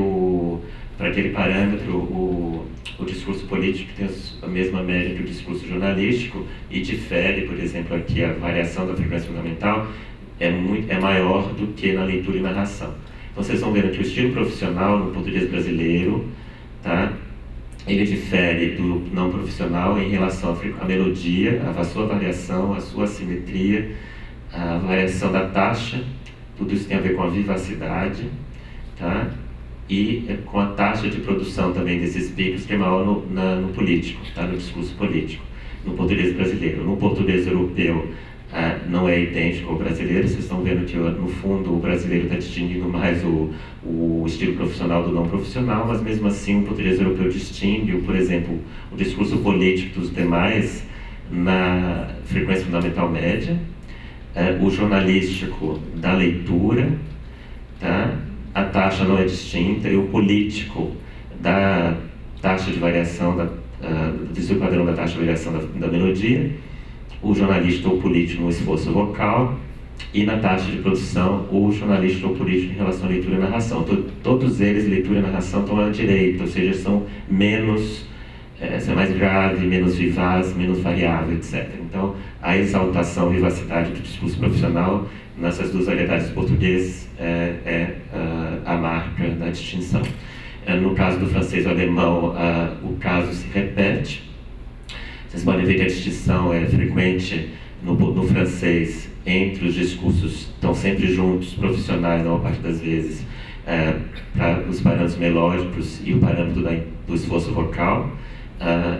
para aquele parâmetro o o discurso político tem a mesma média que o discurso jornalístico e difere, por exemplo, aqui a variação da frequência fundamental é maior do que na leitura e narração. Então vocês vão ver que o estilo profissional no português brasileiro, tá? Ele difere do não profissional em relação à melodia, a sua variação, a sua assimetria, a variação da taxa, tudo isso tem a ver com a vivacidade, tá? E com a taxa de produção também desses picos, que é maior no político, tá? No discurso político, no português brasileiro. No português europeu não é idêntico ao brasileiro, vocês estão vendo que no fundo o brasileiro está distinguindo mais o estilo profissional do não profissional, mas mesmo assim o português europeu distingue, por exemplo, o discurso político dos demais na frequência fundamental média, o jornalístico da leitura, tá? A taxa não é distinta, e o político da taxa de variação, do padrão da taxa de variação da melodia, o jornalista ou político no esforço vocal, e na taxa de produção, o jornalista ou político em relação à leitura e narração. Todos eles, leitura e narração, estão à direita, ou seja, são menos, mais grave, menos vivaz, menos variável, etc. Então, a exaltação e vivacidade do discurso profissional nessas duas variedades do português é a marca da distinção. No caso do francês e do alemão, o caso se repete. Vocês podem ver que a distinção é frequente no francês entre os discursos, estão sempre juntos, profissionais, na maior parte das vezes, para os parâmetros melódicos e o parâmetro do esforço vocal,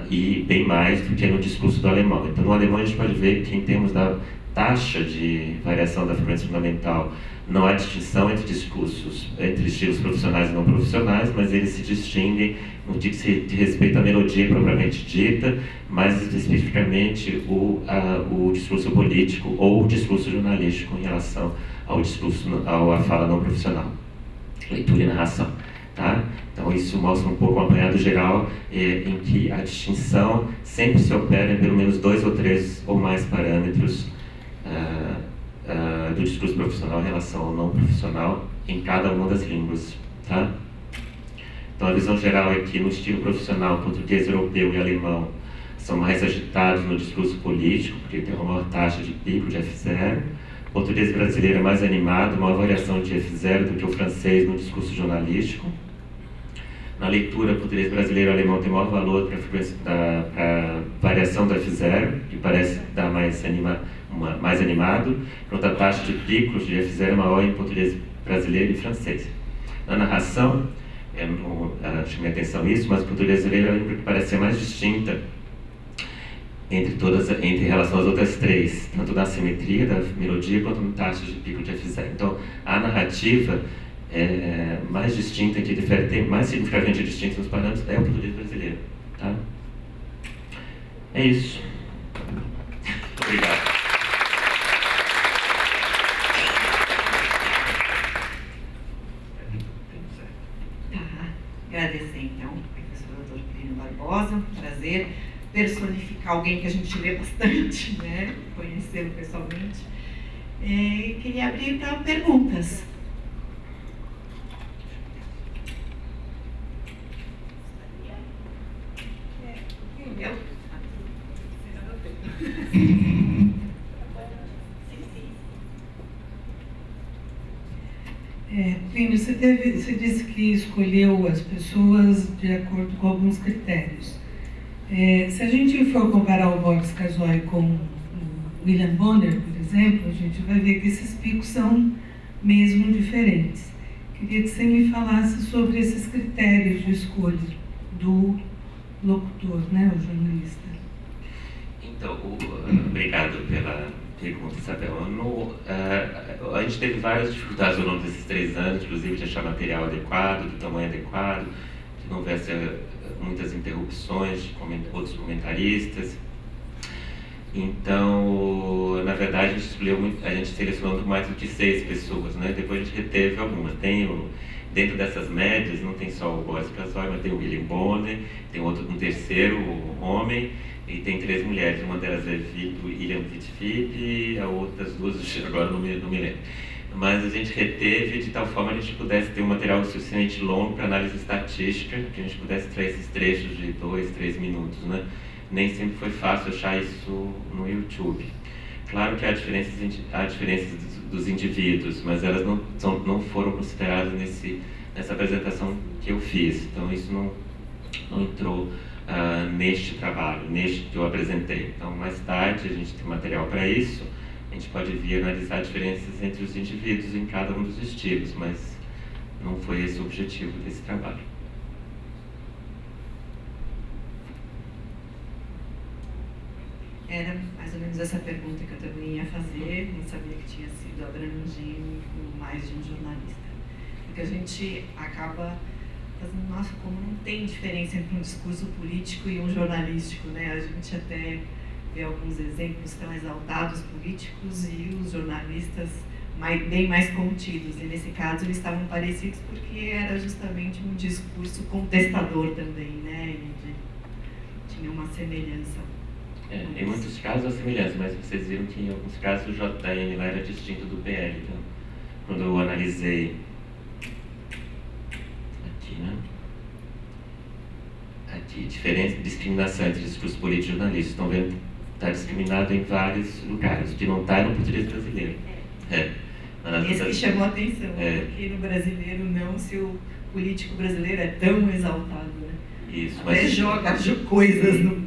e bem mais do que no discurso do alemão. Então, no alemão a gente pode ver que, em termos da taxa de variação da frequência fundamental, não há distinção entre discursos, entre estilos profissionais e não profissionais, mas eles se distinguem no que se respeita à melodia propriamente dita, mais especificamente o discurso político ou o discurso jornalístico em relação à fala não profissional, leitura e narração. Tá? Então isso mostra um pouco um apanhado geral em que a distinção sempre se opera em pelo menos 2 ou 3 ou mais parâmetros do discurso profissional em relação ao não profissional em cada uma das línguas. Tá? Então a visão geral é que no estilo profissional, português, europeu e alemão são mais agitados no discurso político, porque tem uma maior taxa de pico de F0. O português brasileiro é mais animado, maior variação de F0 do que o francês no discurso jornalístico. Na leitura, português brasileiro e alemão tem maior valor para a variação do F0, que parece dar mais animado, enquanto a taxa de picos de F0 é maior em português brasileiro e francês. Na narração, chamei a atenção isso, mas o português brasileiro é a língua que parece ser mais distinta em relação às outras três, tanto na simetria da melodia quanto na taxa de pico de F0. Então, a narrativa mais distinta, que difere, tem mais significativamente distinta nos parâmetros, é o português brasileiro. Tá? É isso. Obrigado. Agradecer, então, ao professor Dr. Plínio Barbosa, um prazer personificar alguém que a gente lê bastante, né? Conhecê-lo pessoalmente. E queria abrir para perguntas. Plínio, você disse que escolheu as pessoas de acordo com alguns critérios. Se a gente for comparar o Boris Casoy com o William Bonner, por exemplo, a gente vai ver que esses picos são mesmo diferentes. Queria que você me falasse sobre esses critérios de escolha do locutor, né, o jornalista. Então, obrigado pela pergunta, Isabel. A gente teve várias dificuldades ao longo desses 3 anos, inclusive de achar material adequado, do tamanho adequado, que não houvesse muitas interrupções de outros comentaristas. Então, na verdade, a gente selecionou mais do que 6 pessoas, né? Depois a gente reteve algumas. Dentro dessas médias, não tem só o Boris Casoy, mas tem o William Bonner, tem um terceiro homem, e tem 3 mulheres. Uma delas é William Vitfip, e as outras 2, agora não me lembro. mas a gente reteve de tal forma que a gente pudesse ter um material suficientemente longo para análise estatística, que a gente pudesse trazer esses trechos de 2, 3 minutos, né? Nem sempre foi fácil achar isso no YouTube. Claro que há diferenças dos indivíduos, mas elas não foram consideradas nessa apresentação que eu fiz. Então isso não entrou neste trabalho, neste que eu apresentei. Então mais tarde a gente tem material para isso, a gente pode vir analisar diferenças entre os indivíduos em cada um dos estilos, mas não foi esse o objetivo desse trabalho. Era mais ou menos essa pergunta que eu também ia fazer, nem sabia que tinha sido abrangido por mais de um jornalista. Porque a gente acaba fazendo, nossa, como não tem diferença entre um discurso político e um jornalístico, né? A gente até vê alguns exemplos tão exaltados políticos e os jornalistas bem mais contidos. E nesse caso eles estavam parecidos porque era justamente um discurso contestador também, né? E tinha uma semelhança. Em muitos casos há semelhança, mas vocês viram que em alguns casos o JN lá era distinto do PL. Então, quando eu analisei aqui, né? Aqui, discriminação entre discurso político e jornalista. Estão vendo? Está discriminado em vários lugares, o que não está no português brasileiro. Esse que chamou a atenção, porque no brasileiro não, se o político brasileiro é tão exaltado, né? Isso, até joga coisas no...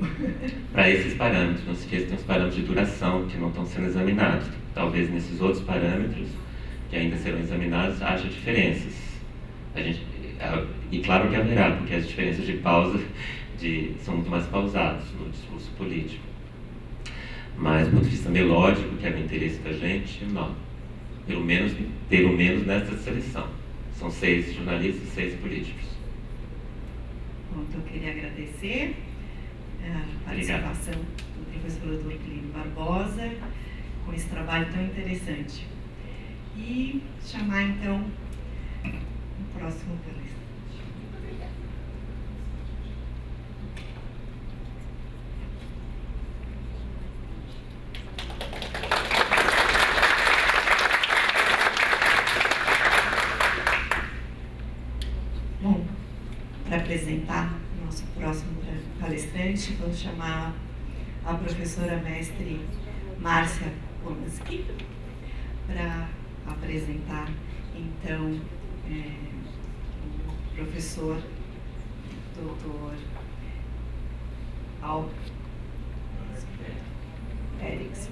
Para esses parâmetros, não se esqueça, tem os parâmetros de duração que não estão sendo examinados. Talvez nesses outros parâmetros, que ainda serão examinados, haja diferenças. E claro que haverá, porque as diferenças de pausa são muito mais pausadas no discurso político. Mas do ponto de vista melódico, que é o interesse da gente, não. Pelo menos nessa seleção. São 6 jornalistas e 6 políticos. Bom, então eu queria agradecer a participação do professor Dr. Plínio Barbosa com esse trabalho tão interessante. E chamar então o próximo palestrante. Bom, para apresentar o nosso próximo palestrante, vamos chamar a professora mestre Márcia Polanski para apresentar, então, o professor Dr. Ericson.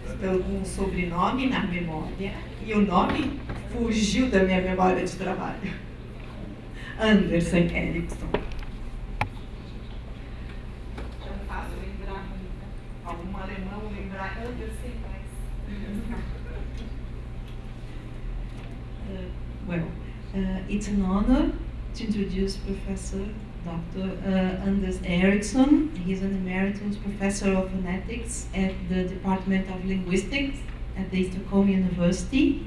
Estou com um sobrenome na memória e o nome fugiu da minha memória de trabalho. Anderson Ericson. Já é fácil lembrar algum alemão, lembrar Anderson, it's an honor to introduce Professor Dr. Anders Ericson. He's an emeritus professor of phonetics at the Department of Linguistics at the Stockholm University.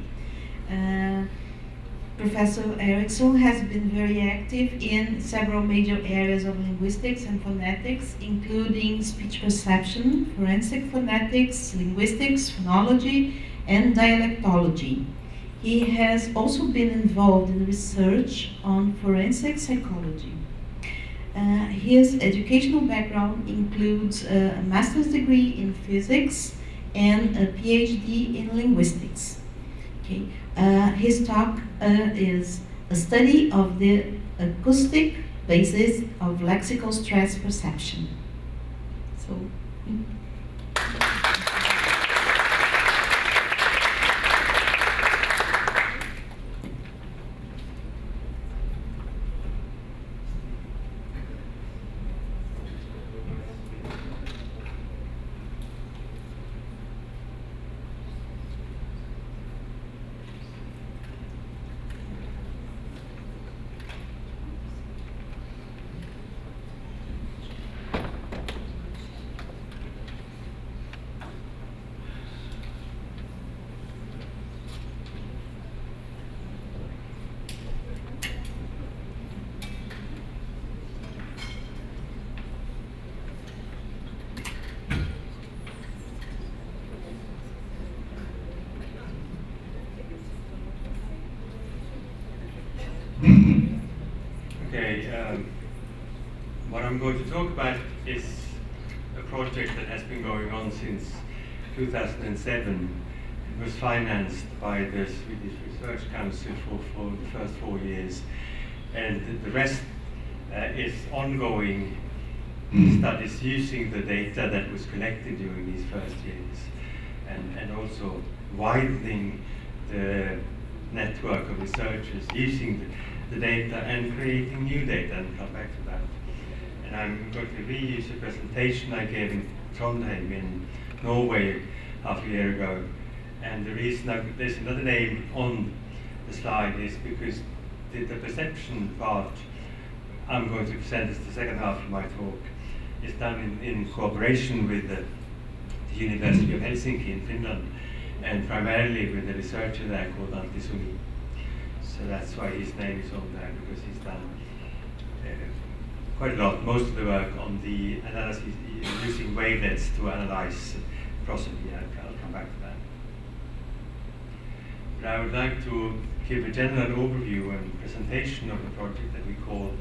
Professor Ericson has been very active in several major areas of linguistics and phonetics, including speech perception, forensic phonetics, linguistics, phonology, and dialectology. He has also been involved in research on forensic psychology. His educational background includes a master's degree in physics and a PhD in linguistics. Okay. His talk is a study of the acoustic basis of lexical stress perception. So. What I'm going to talk about is a project that has been going on since 2007. It was financed by the Swedish Research Council for the first 4 years, and the rest is ongoing studies using the data that was collected during these first years, and also widening the network of researchers using the data and creating new data, and come back to that. And I'm going to reuse a presentation I gave in Trondheim in Norway half a year ago. And the reason there's another name on the slide is because the perception part I'm going to present as the second half of my talk is done in cooperation with the University of Helsinki in Finland, and primarily with a researcher there called Antti Suni. So that's why his name is on there, because he's done quite a lot, most of the work on the analysis using wavelets to analyze prosody. I'll come back to that. But I would like to give a general overview and presentation of the project that we call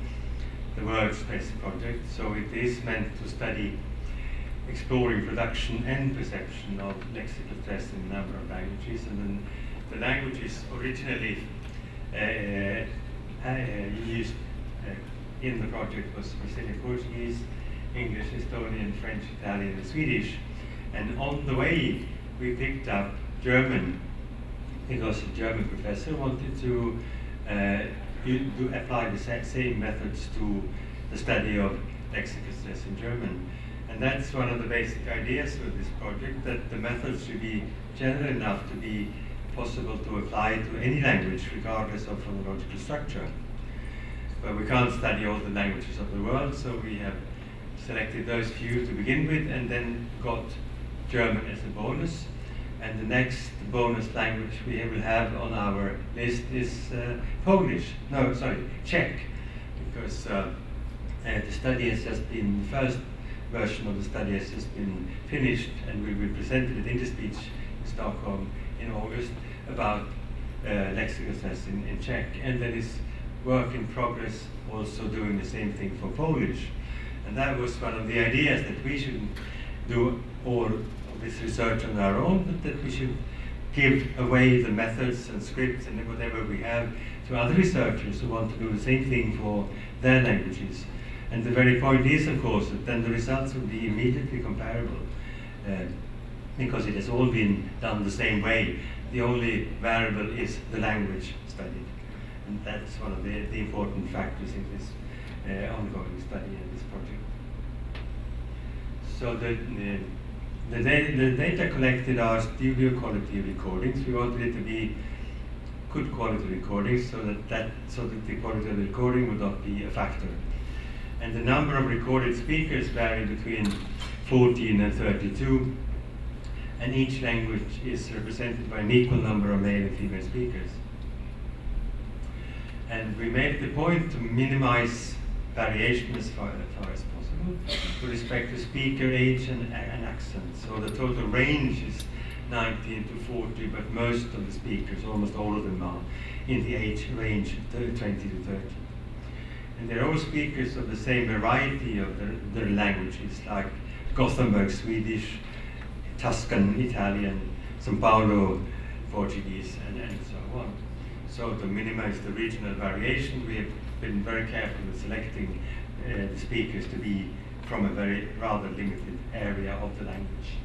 the WordSpace project. So it is meant to study exploring production and perception of lexical stress in a number of languages. And then the languages originally used in the project was Brazilian Portuguese, English, Estonian, French, Italian, and Swedish. And on the way, we picked up German, because a German professor wanted to apply the same methods to the study of lexical stress in German. And that's one of the basic ideas of this project, that the methods should be general enough to be possible to apply to any language, regardless of phonological structure. But we can't study all the languages of the world, so we have selected those few to begin with, and then got German as a bonus. And the next bonus language we will have on our list is Czech, because the study has just been, the first version of the study has just been finished, and will be presented at Interspeech in Stockholm in August about lexical stress in Czech. And there is work in progress also doing the same thing for Polish. And that was one of the ideas, that we shouldn't do all of this research on our own, but that we should give away the methods and scripts and whatever we have to other researchers who want to do the same thing for their languages. And the very point is, of course, that then the results will be immediately comparable, because it has all been done the same way. The only variable is the language studied. And that's one of the important factors in this ongoing study and this project. So the data collected are studio quality recordings. We wanted it to be good quality recordings, so that the quality of the recording would not be a factor. And the number of recorded speakers vary between 14 and 32, and each language is represented by an equal number of male and female speakers. And we made the point to minimize variation as far as possible with respect to speaker age and accent. So the total range is 19 to 40, but most of the speakers, almost all of them, are in the age range 20 to 30. And they're all speakers of the same variety of their languages, like Gothenburg Swedish, Tuscan Italian, São Paulo Portuguese, and so on. So to minimize the regional variation, we have been very careful in selecting the speakers to be from a rather limited area of the language.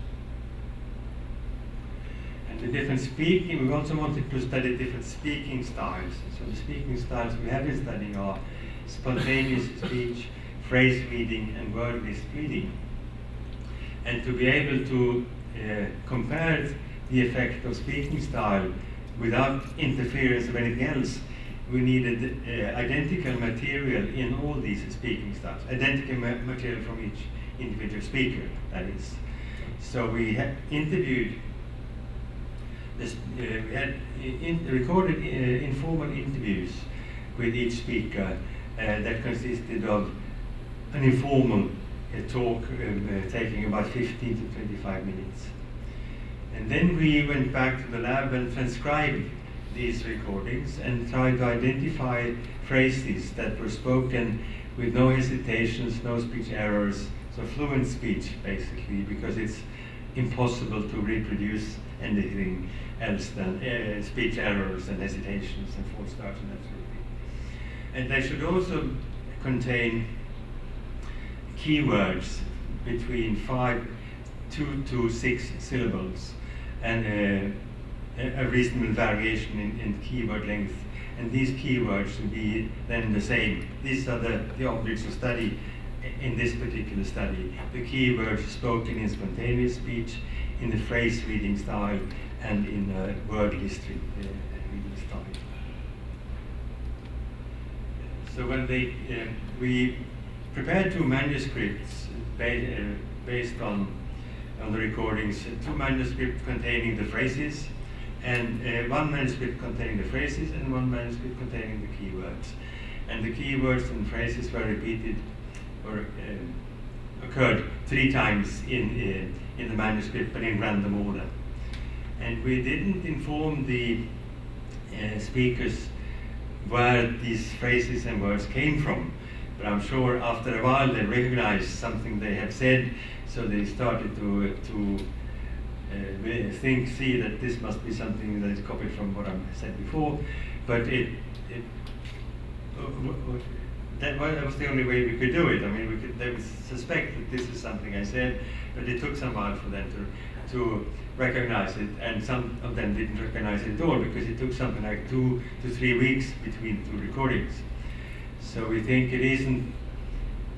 And the different speaking, we also wanted to study different speaking styles. So the speaking styles we have been studying are spontaneous speech, phrase reading, and word list reading. And to be able to compare the effect of speaking style without interference of anything else, we needed identical material in all these speaking styles, identical material from each individual speaker, that is. So we had interviewed this, we had recorded informal interviews with each speaker that consisted of an informal talk taking about 15 to 25 minutes. And then we went back to the lab and transcribed these recordings and tried to identify phrases that were spoken with no hesitations, no speech errors, so fluent speech basically, because it's impossible to reproduce anything else than speech errors and hesitations and false starts and that sort of thing. And they should also contain keywords between 2 to 6 syllables, and a reasonable variation in keyword length. And these keywords should be then the same. These are the objects of study in this particular study. The keywords spoken in spontaneous speech, in the phrase reading style, and in word history reading style. So when we prepared 2 manuscripts based on the recordings, 2 manuscripts containing the phrases, and 1 manuscript containing the phrases, and 1 manuscript containing the keywords. And the keywords and phrases were repeated or occurred 3 times in the manuscript, but in random order. And we didn't inform the speakers where these phrases and words came from, but I'm sure after a while they recognized something they had said, so they started to see that this must be something that is copied from what I said before, but that was the only way we could do it. I mean, they would suspect that this is something I said, but it took some while for them to recognize it, and some of them didn't recognize it at all, because it took something like 2 to 3 weeks between 2 recordings. So we think it isn't.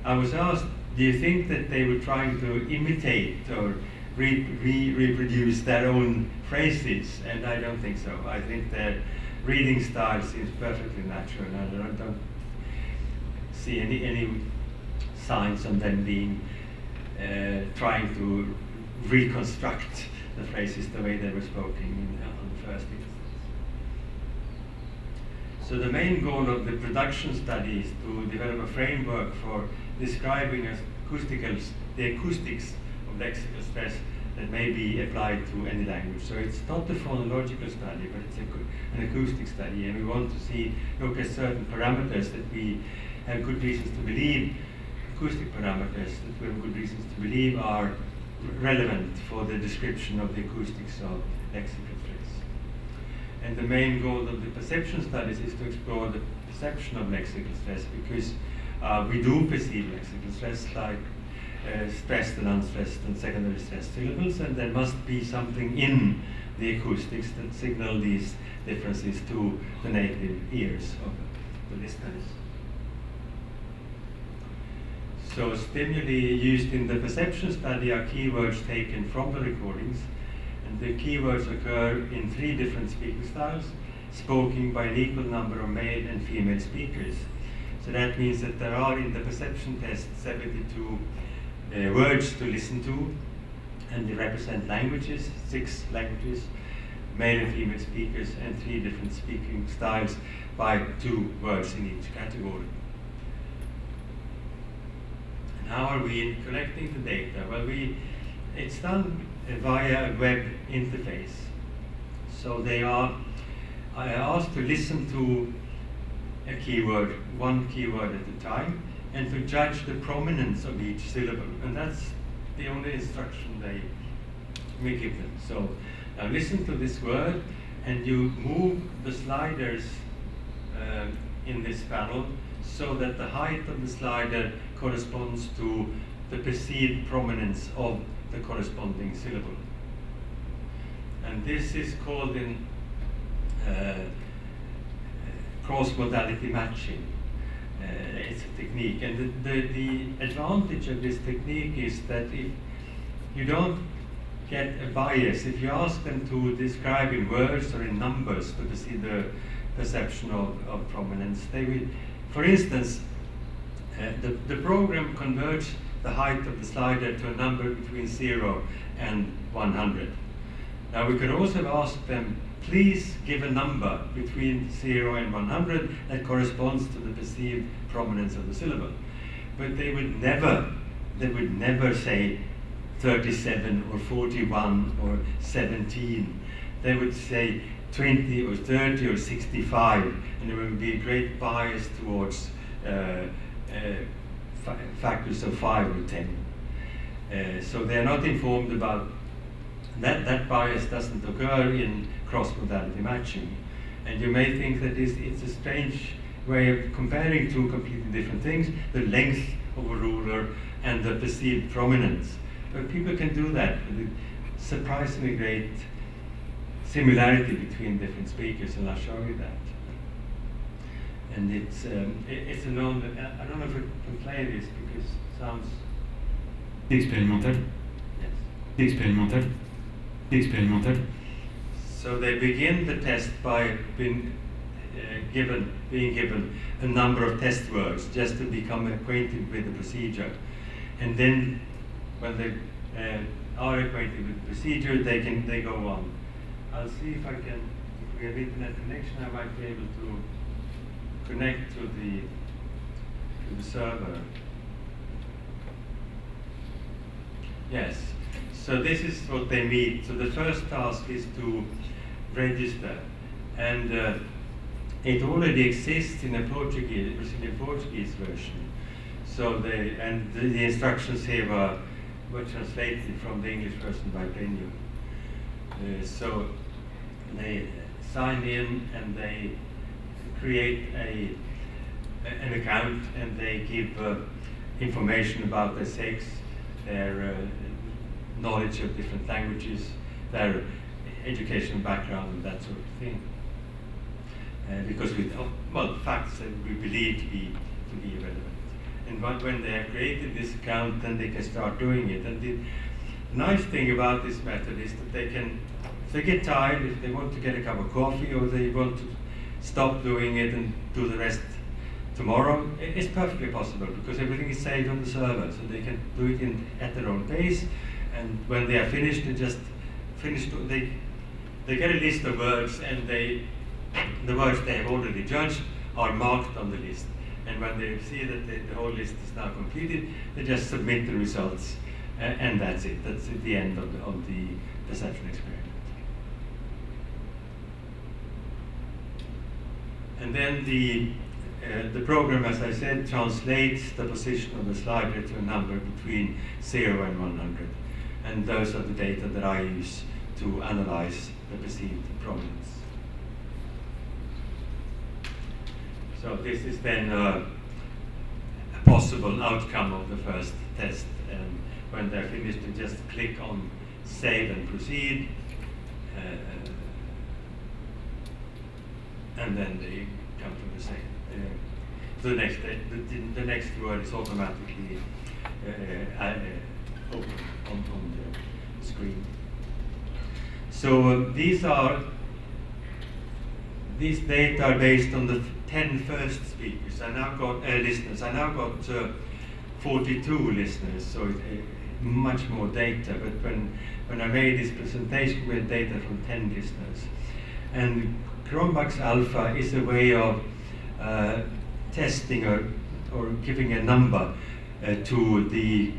I was asked, do you think that they were trying to imitate or reproduce their own phrases? And I don't think so. I think their reading style seems perfectly natural, and I don't see any signs of them being trying to reconstruct the phrases the way they were spoken on the first instance. So the main goal of the production study is to develop a framework for describing the acoustics of lexical stress that may be applied to any language. So it's not a phonological study, but it's an acoustic study, and we want to look at certain parameters that we have good reasons to believe, acoustic parameters that we have good reasons to believe are relevant for the description of the acoustics of lexical stress. And the main goal of the perception studies is to explore the perception of lexical stress, because we do perceive lexical stress like stressed and unstressed and secondary stressed syllables, and there must be something in the acoustics that signal these differences to the native ears of the listeners. So stimuli used in the perception study are keywords taken from the recordings, and the keywords occur in 3 different speaking styles, spoken by an equal number of male and female speakers. So that means that there are in the perception test 72 words to listen to, and they represent languages, 6 languages, male and female speakers, and 3 different speaking styles by 2 words in each category. And how are we collecting the data? Well, it's done via a web interface. So they are asked to listen to a keyword, 1 keyword at a time, and to judge the prominence of each syllable. And that's the only instruction we give them. So now listen to this word, and you move the sliders in this panel so that the height of the slider corresponds to the perceived prominence of the corresponding syllable. And this is called in cross-modality matching. It's a technique, and the advantage of this technique is that if you don't get a bias, if you ask them to describe in words or in numbers to perceive the perception of prominence, they will, for instance, the program converts the height of the slider to a number between 0 and 100. Now we could also ask them, please give a number between 0 and 100 that corresponds to the perceived prominence of the syllable. But they would never say 37 or 41 or 17. They would say 20 or 30 or 65, and there would be a great bias towards factors of 5 or 10. So they're not informed about that bias doesn't occur in cross-modality matching. And you may think that it's a strange way of comparing two completely different things, the length of a ruler and the perceived prominence. But people can do that with a surprisingly great similarity between different speakers, and I'll show you that. And it's a known, I don't know if we can play this because it sounds... Expérimental. Yes. Expérimental. Expérimental. So they begin the test by being given a number of test words just to become acquainted with the procedure. And then when they are acquainted with the procedure, they go on. I'll see if I can, if we have internet connection, I might be able to connect to the server. Yes, so this is what they meet. So the first task is to register, and it already exists in a Brazilian Portuguese version. So the instructions here were translated from the English version by Plínio. So they sign in and they create an account, and they give information about their sex, their knowledge of different languages, their educational background, and that sort of thing. Because facts that we believe to be irrelevant. And when they have created this account, then they can start doing it. And the nice thing about this method is that they can, if they get tired, if they want to get a cup of coffee, or they want to stop doing it and do the rest tomorrow, it's perfectly possible because everything is saved on the server, so they can do it at their own pace. And when they are finished, they just finish. They get a list of words, and the words they have already judged are marked on the list. And when they see that the whole list is now completed, they just submit the results, and that's it. That's the end of the perception experiment. And then the program, as I said, translates the position of the slider to a number between 0 and 100. And those are the data that I use to analyze the perceived prominence. So this is then a possible outcome of the first test. And when they're finished, they just click on Save and Proceed. And then they come to the second. The next word is automatically open on the screen. So these data are based on the 10 first speakers. I now got listeners. I now got 42 listeners, so much more data. But when I made this presentation, we had data from 10 listeners. And Cronbach's alpha is a way of testing or giving a number to the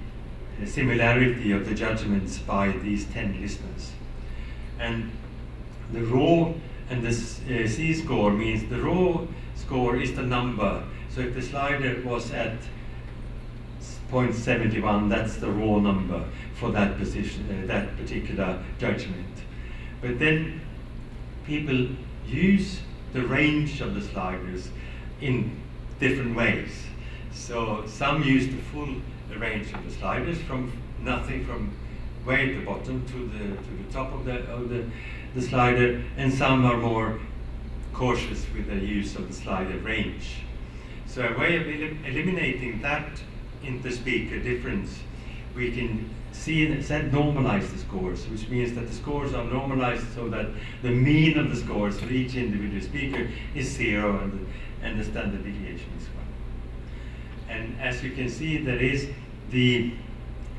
similarity of the judgments by these 10 listeners. And the raw and the C-score means the raw score is the number. So if the slider was at 0.71, that's the raw number for that position, that particular judgment. But then people use the range of the sliders in different ways. So some use the full range of the sliders, from nothing, from way at the bottom to the top of the slider, and some are more cautious with the use of the slider range. So a way of eliminating that inter-speaker difference, we can normalize the scores, which means that the scores are normalized so that the mean of the scores for each individual speaker is 0 and the standard deviation is 1. And as you can see, there is the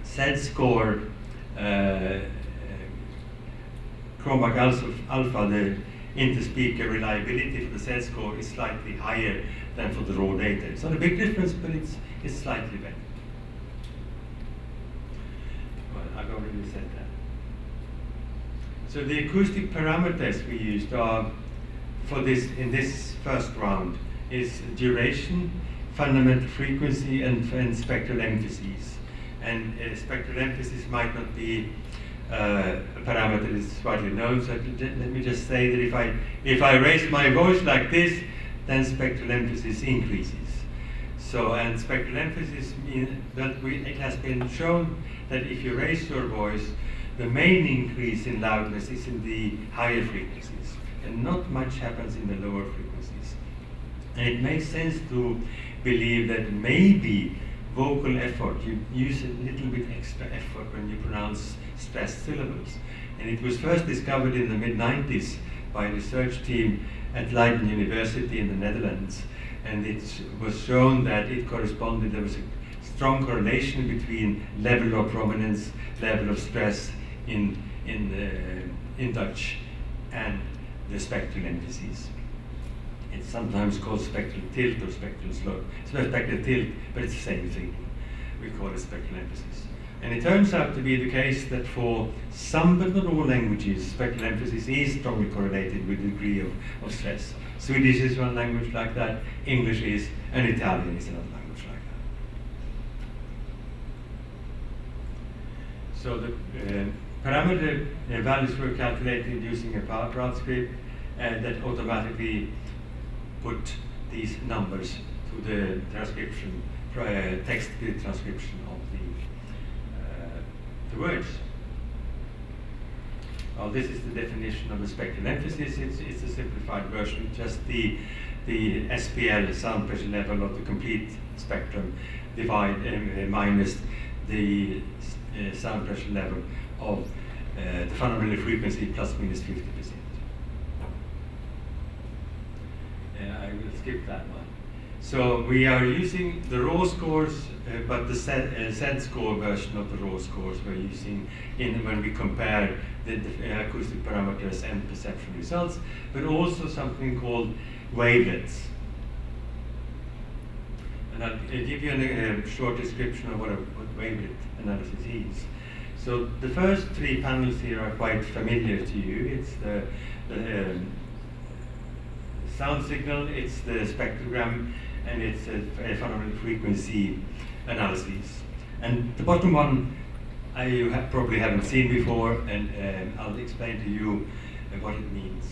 Z-score Cronbach alpha, the inter-speaker reliability for the Z-score is slightly higher than for the raw data. It's not a big difference, but it's slightly better. Well, I've already said that. So the acoustic parameters we used are, for this, in this first round, is duration, fundamental frequency and spectral emphases. And spectral emphasis might not be a parameter that is widely known, so let me just say that if I raise my voice like this, then spectral emphasis increases. So, and spectral emphasis means that it has been shown that if you raise your voice, the main increase in loudness is in the higher frequencies, and not much happens in the lower frequencies. And it makes sense to believe that maybe vocal effort, you use a little bit extra effort when you pronounce stressed syllables. And it was first discovered in the mid-90s by a research team at Leiden University in the Netherlands. And it was shown that it corresponded, there was a strong correlation between level of prominence, level of stress in Dutch and the spectral emphases. It's sometimes called spectral tilt or spectral slope. It's not spectral tilt, but it's the same thing. We call it spectral emphasis. And it turns out to be the case that for some, but not all languages, spectral emphasis is strongly correlated with the degree of stress. Swedish is one language like that, English is, and Italian is another language like that. So the parameter values were calculated using a PowerPoint script that automatically put these numbers to the transcription, text transcription of the words. Well, this is the definition of the spectral emphasis. It's a simplified version, just the SPL, sound pressure level of the complete spectrum, minus the sound pressure level of the fundamental frequency plus minus 50%. I will skip that one. So we are using the raw scores, but the Z-score version of the raw scores we're using when we compare the acoustic parameters and perception results, but also something called wavelets. And I'll give you a short description of what wavelet analysis is. So the first three panels here are quite familiar to you. It's the sound signal, it's the spectrogram, and it's a fundamental frequency analysis. And the bottom one you probably haven't seen before, and I'll explain to you what it means.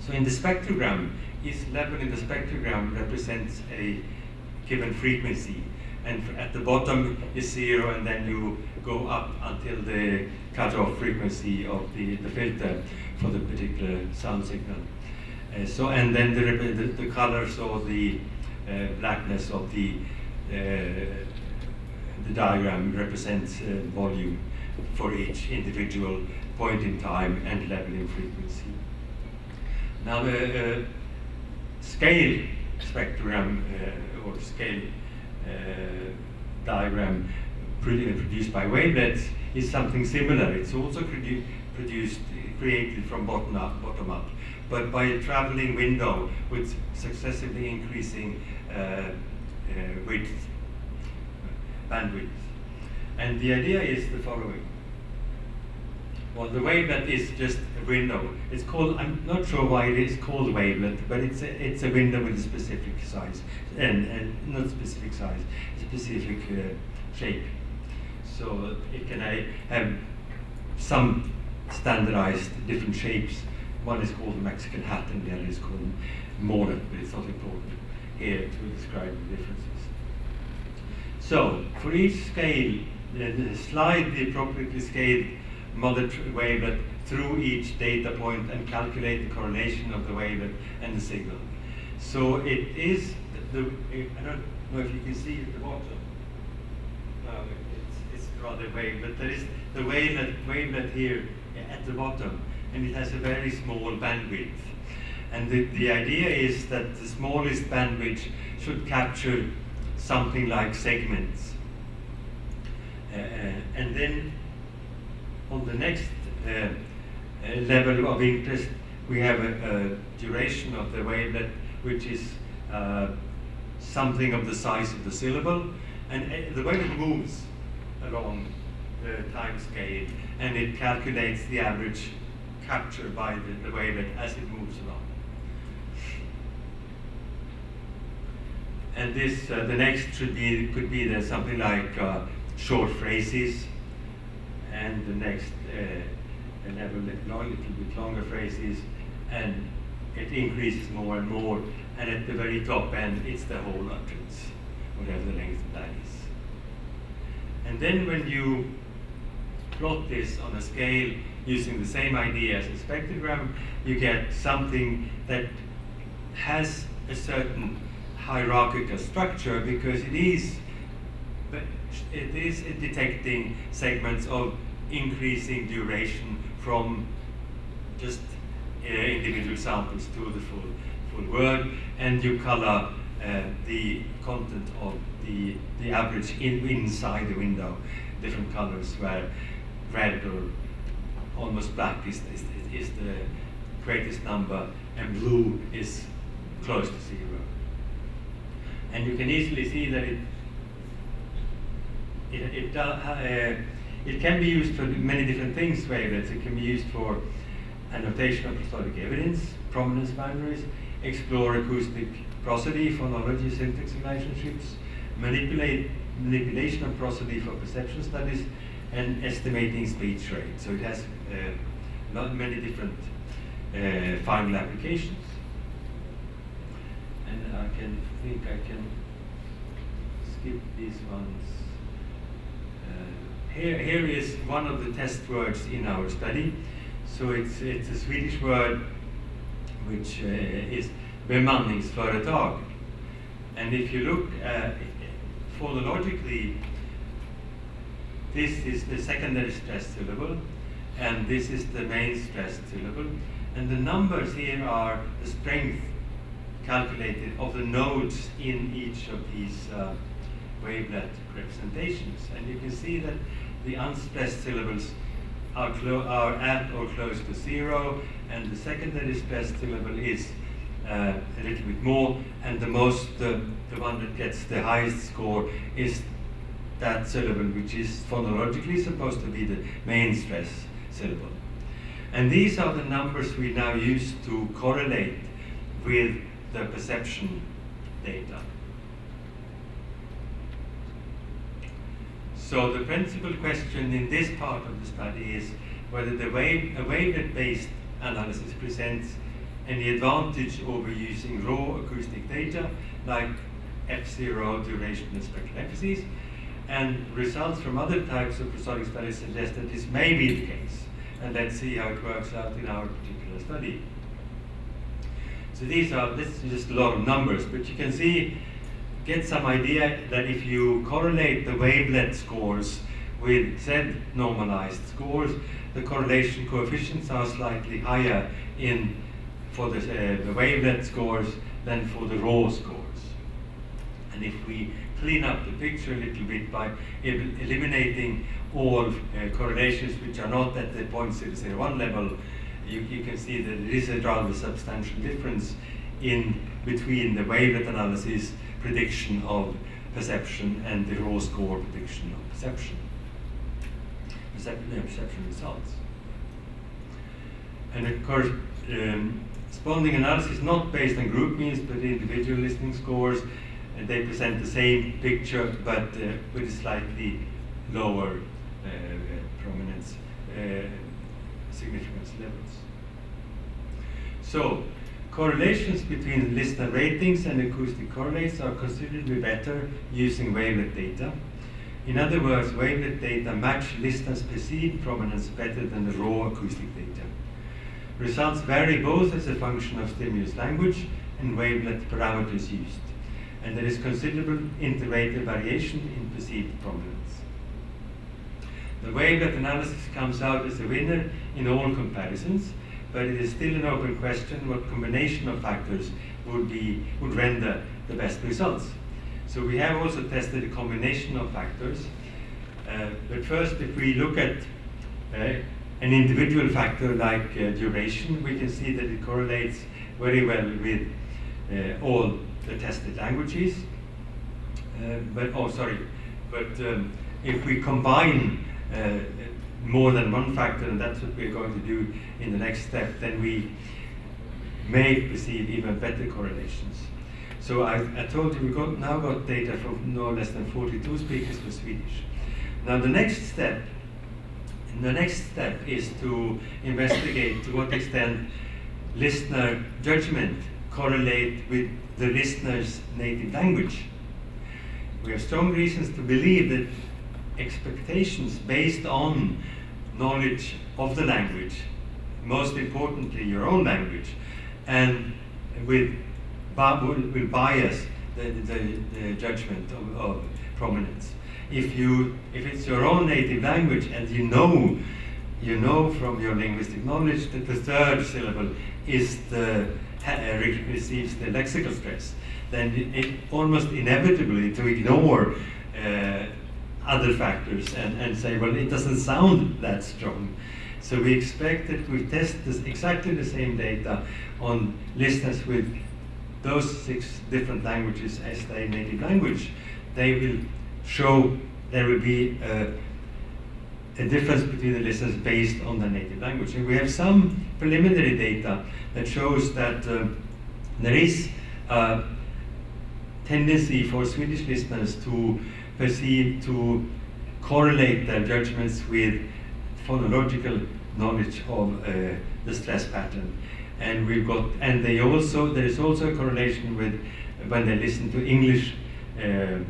So in the spectrogram, each level in the spectrogram represents a given frequency, and at the bottom is 0, and then you go up until the cutoff frequency of the filter for the particular sound signal. And then the colors or the blackness of the diagram represents volume for each individual point in time and level in frequency. Now the scale spectrogram or scale diagram produced by wavelets is something similar. It's also created from bottom up, but by a traveling window with successively increasing bandwidth. And the idea is the following. Well, the wavelet is just a window. It's called, I'm not sure why it is called wavelet, but it's a window with a specific size, and not specific size, specific shape. So it can have some standardized different shapes. One is called the Mexican hat and the other is called Monet, but it's not important here to describe the differences. So for each scale, slide the appropriately scaled modeled wavelet through each data point and calculate the correlation of the wavelet and the signal. So it is, I don't know if you can see at the bottom. No, it's rather vague, but there is the wavelet here at the bottom, and it has a very small bandwidth. And the idea is that the smallest bandwidth should capture something like segments. And then on the next level of interest, we have a duration of the wavelet, which is something of the size of the syllable. And the wavelet moves along the time scale, and it calculates the average capture by the wavelet as it moves along. And this, the next could be something like short phrases, and the next level, little bit longer phrases, and it increases more and more, and at the very top end, it's the whole utterance, whatever the length of that is. And then when you plot this on a scale using the same idea as a spectrogram, you get something that has a certain hierarchical structure, because it is detecting segments of increasing duration from just individual samples to the full word, and you color the content of the average inside the window, different colors, where red or almost black is the greatest number, and blue is close to 0. And you can easily see that it can be used for many different things, wavelets. It can be used for annotation of prosodic evidence, prominence boundaries, explore acoustic prosody, phonology, syntax relationships, manipulation of prosody for perception studies, and estimating speech rate. So it has not many different final applications. And I can skip these ones. Here is one of the test words in our study. So it's a Swedish word which is bemanningsföretag. And if you look phonologically, this is the secondary stressed syllable, and this is the main stressed syllable. And the numbers here are the strength calculated of the nodes in each of these wavelet representations. And you can see that the unstressed syllables are at or close to 0, and the secondary stressed syllable is a little bit more, and the one that gets the highest score is that syllable which is phonologically supposed to be the main stress syllable. And these are the numbers we now use to correlate with the perception data. So the principal question in this part of the study is whether a wavelet-based analysis presents any advantage over using raw acoustic data like F0 duration and spectral emphases, and results from other types of prosodic studies suggest that this may be the case. And let's see how it works out in our particular study. So this is just a lot of numbers, but you can get some idea that if you correlate the wavelet scores with Z normalized scores, the correlation coefficients are slightly higher for the wavelet scores than for the raw scores. And if we clean up the picture a little bit by eliminating all correlations which are not at the 0.001 level, you can see that there is a rather substantial difference between the wavelet analysis prediction of perception and the raw score prediction of perception results. And of course, corresponding analysis not based on group means but individual listening scores, and they present the same picture but with slightly lower prominence significance levels. So correlations between listener ratings and acoustic correlates are considerably better using wavelet data. In other words, wavelet data match listeners' perceived prominence better than the raw acoustic data. Results vary both as a function of stimulus language and wavelet parameters used, and there is considerable inter-rater variation in perceived prominence. The wavelet analysis comes out as a winner in all comparisons, but it is still an open question what combination of factors would render the best results. So we have also tested a combination of factors. But first, if we look at an individual factor like duration, we can see that it correlates very well with all the tested languages. If we combine more than one factor, and that's what we're going to do in the next step, then we may perceive even better correlations. So I told you we now got data from no less than 42 speakers for Swedish. Now the next step is to investigate to what extent listener judgment correlate with the listener's native language. We have strong reasons to believe that expectations based on knowledge of the language, most importantly your own language, and will bias the judgment of prominence. If it's your own native language and you know from your linguistic knowledge that the third syllable receives the lexical stress, then it almost inevitably to ignore other factors and say, well, it doesn't sound that strong. So we expect that we test exactly the same data on listeners with those 6 different languages as their native language. They will show there will be a difference between the listeners based on their native language. And we have some preliminary data that shows that there is a tendency for Swedish listeners to correlate their judgments with phonological knowledge of the stress pattern. And there is also a correlation with when they listen to English, the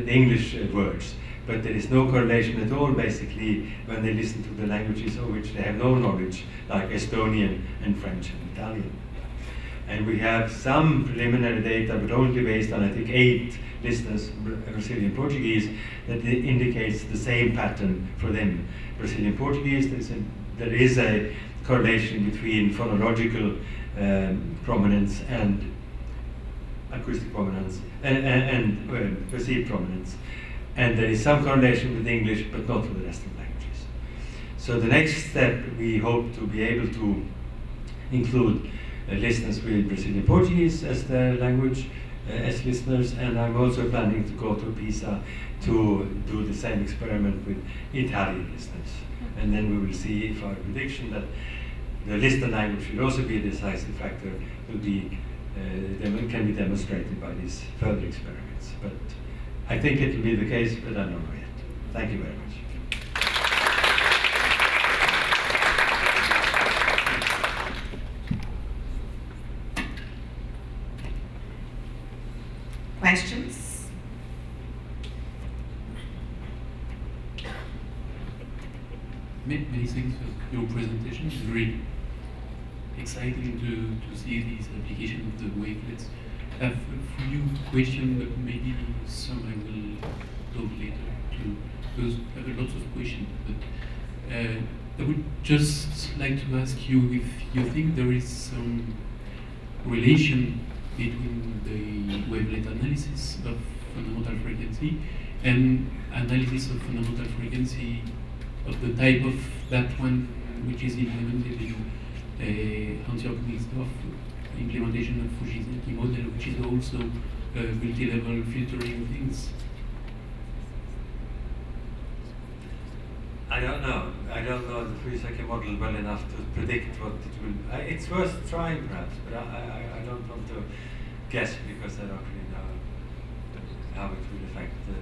English words. But there is no correlation at all, basically, when they listen to the languages of which they have no knowledge, like Estonian and French and Italian. And we have some preliminary data, but only based on, I think, 8 listeners, Brazilian Portuguese, that indicates the same pattern for them. Brazilian Portuguese, there is a correlation between phonological prominence and acoustic prominence and perceived prominence. And there is some correlation with English, but not with the rest of the languages. So the next step, we hope to be able to include listeners with Brazilian Portuguese as their language, as listeners, and I'm also planning to go to Pisa to do the same experiment with Italian listeners. And then we will see if our prediction that the listener language will also be a decisive factor will be can be demonstrated by these further experiments. But I think it will be the case, but I don't know yet. Thank you very much. Questions? Many thanks for your presentation. It's very exciting to see this application of the wavelets. I have a few questions, but maybe some I will talk later too, because I have lots of questions. But I would just like to ask you if you think there is some relation between the wavelet analysis of fundamental frequency and analysis of fundamental frequency of the type of that one which is implemented in Hans-Jörg implementation of Fujizaki model, which is also multi-level filtering things. I don't know. I don't know the Fujizaki model well enough to predict what it will. It's worth trying, perhaps, but I don't want to guess because I don't really know how it will affect the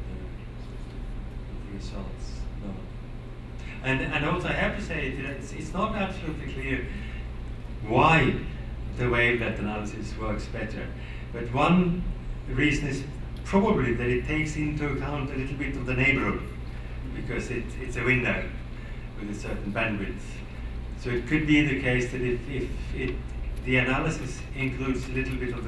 results. No. And also, I have to say that it's not absolutely clear why the wavelet analysis works better. But one reason is probably that it takes into account a little bit of the neighborhood, because it's a window with a certain bandwidth. So it could be the case that if the analysis includes a little bit of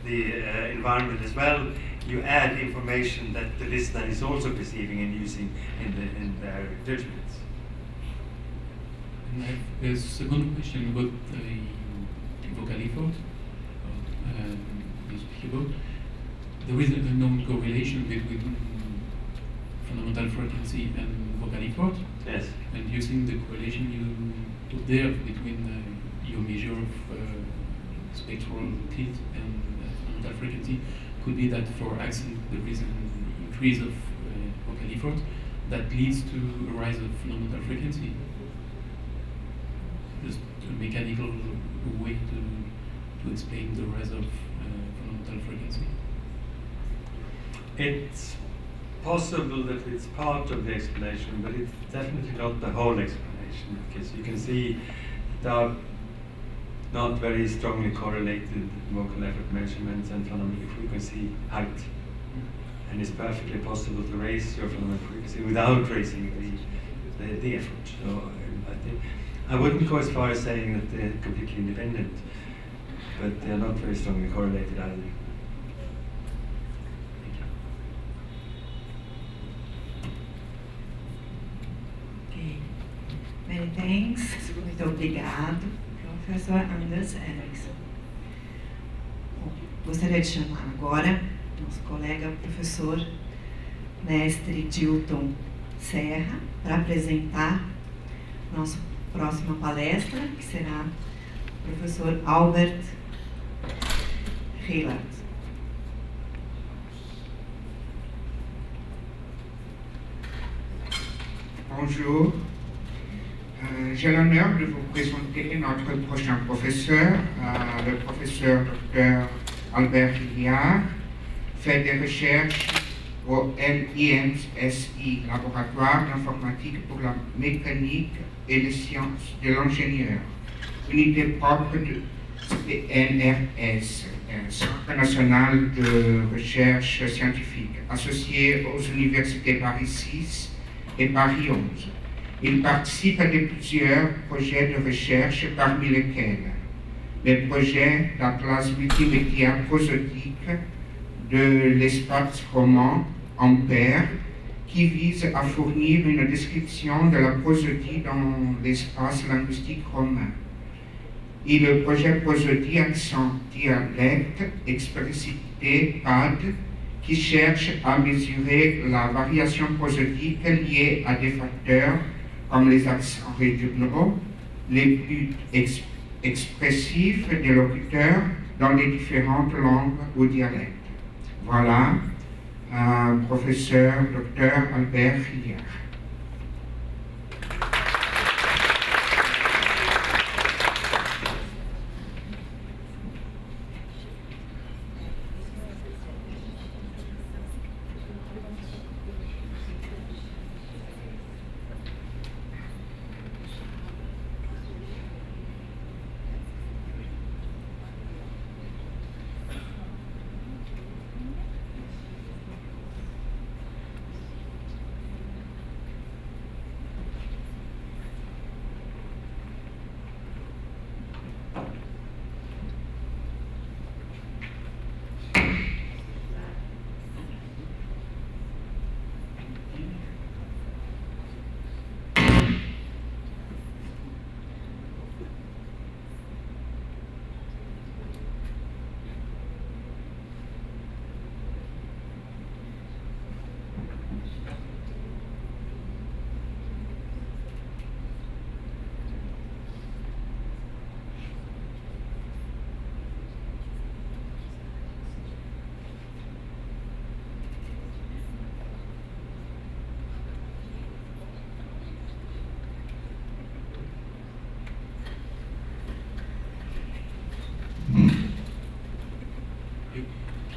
the environment as well, you add information that the listener is also perceiving and using in their judgments. And I have a second question about the vocal effort you speak about. There is a known correlation between fundamental frequency and vocal effort. Yes. And using the correlation you put there between your measure of spectral tilt and fundamental frequency, could be that for accent there is an increase of vocal effort that leads to a rise of fundamental frequency. Just a mechanical way to explain the rise of fundamental total frequency? It's possible that it's part of the explanation, but it's definitely not the whole explanation, because you can see they are not very strongly correlated vocal effort measurements and phenomenal frequency height. And it's perfectly possible to raise your phenomenal frequency without raising the effort. So I think I wouldn't go as far as saying that they're completely independent, but they're not very strongly correlated either. Many thanks. Muito obrigado, professor Anders Ericson. Bom, gostaria de chamar agora nosso colega professor mestre Dilton Serra para apresentar nossa próxima palestra, que será o professor Albert Rilliard. Bonjour. J'ai l'honneur de vous présenter notre prochain professeur, le professeur Dr Albert Rilliard, fait des recherches au LIAAC, Laboratoire d'informatique pour la mécanique et les sciences de l'ingénieur, unité propre de CNRS, Centre national de recherche scientifique, associé aux universités Paris 6 et Paris 11. Il participe à plusieurs projets de recherche, parmi lesquels les projets d'atlas multimédia prosodique de l'espace roman Ampère, qui vise à fournir une description de la prosodie dans l'espace linguistique romain, et le projet prosodie accent dialecte expressivité PAD, qui cherche à mesurer la variation prosodique liée à des facteurs comme les accents régionaux, les plus expressifs des locuteurs dans les différentes langues ou dialectes. Voilà, professeur Dr Albert Rilliard.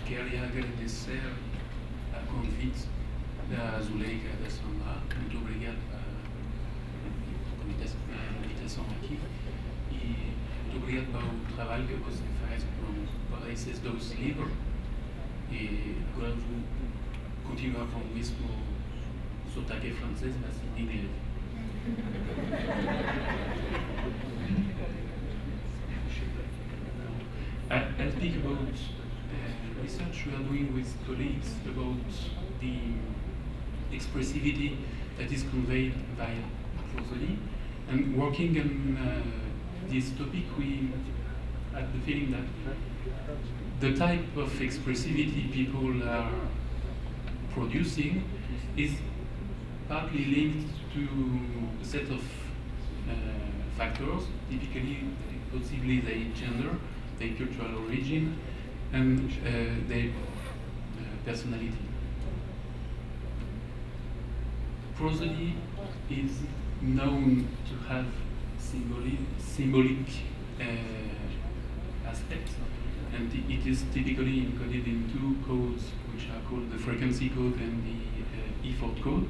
Queria agradecer o convite da Zuleica e da Sandra. Muito obrigado pela invitação aqui e muito obrigado pelo trabalho que você faz para esses dois livros. E agora vou continuar com o mesmo sotaque francês, mas em inglês. I'll speak about research we are doing with colleagues about the expressivity that is conveyed by prosody. And working on this topic, we had the feeling that the type of expressivity people are producing is partly linked to a set of factors, typically, possibly their gender, their cultural origin, and their personality. Prosody is known to have symbolic aspects, And it is typically encoded in two codes, which are called the frequency code and the effort code,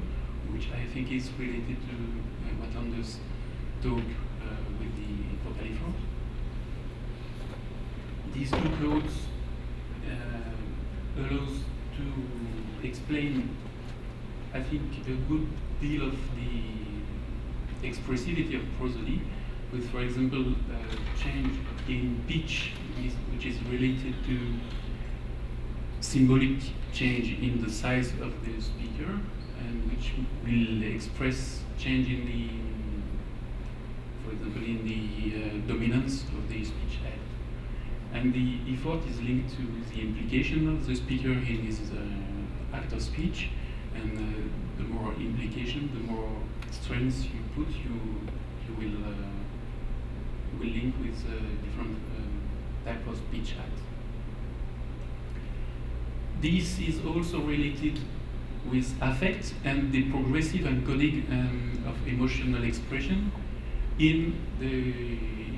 which I think is related to what Anders talked with the total effort. These two codes allows to explain, I think, a good deal of the expressivity of prosody, with, for example, change in pitch, which is related to symbolic change in the size of the speaker, and which will express change in the, for example, in the dominance of the speech act. And the effort is linked to the implication of the speaker in his act of speech, and the more implication, the more strength you put, you will link with different type of speech act. This is also related with affect and the progressive encoding of emotional expression in the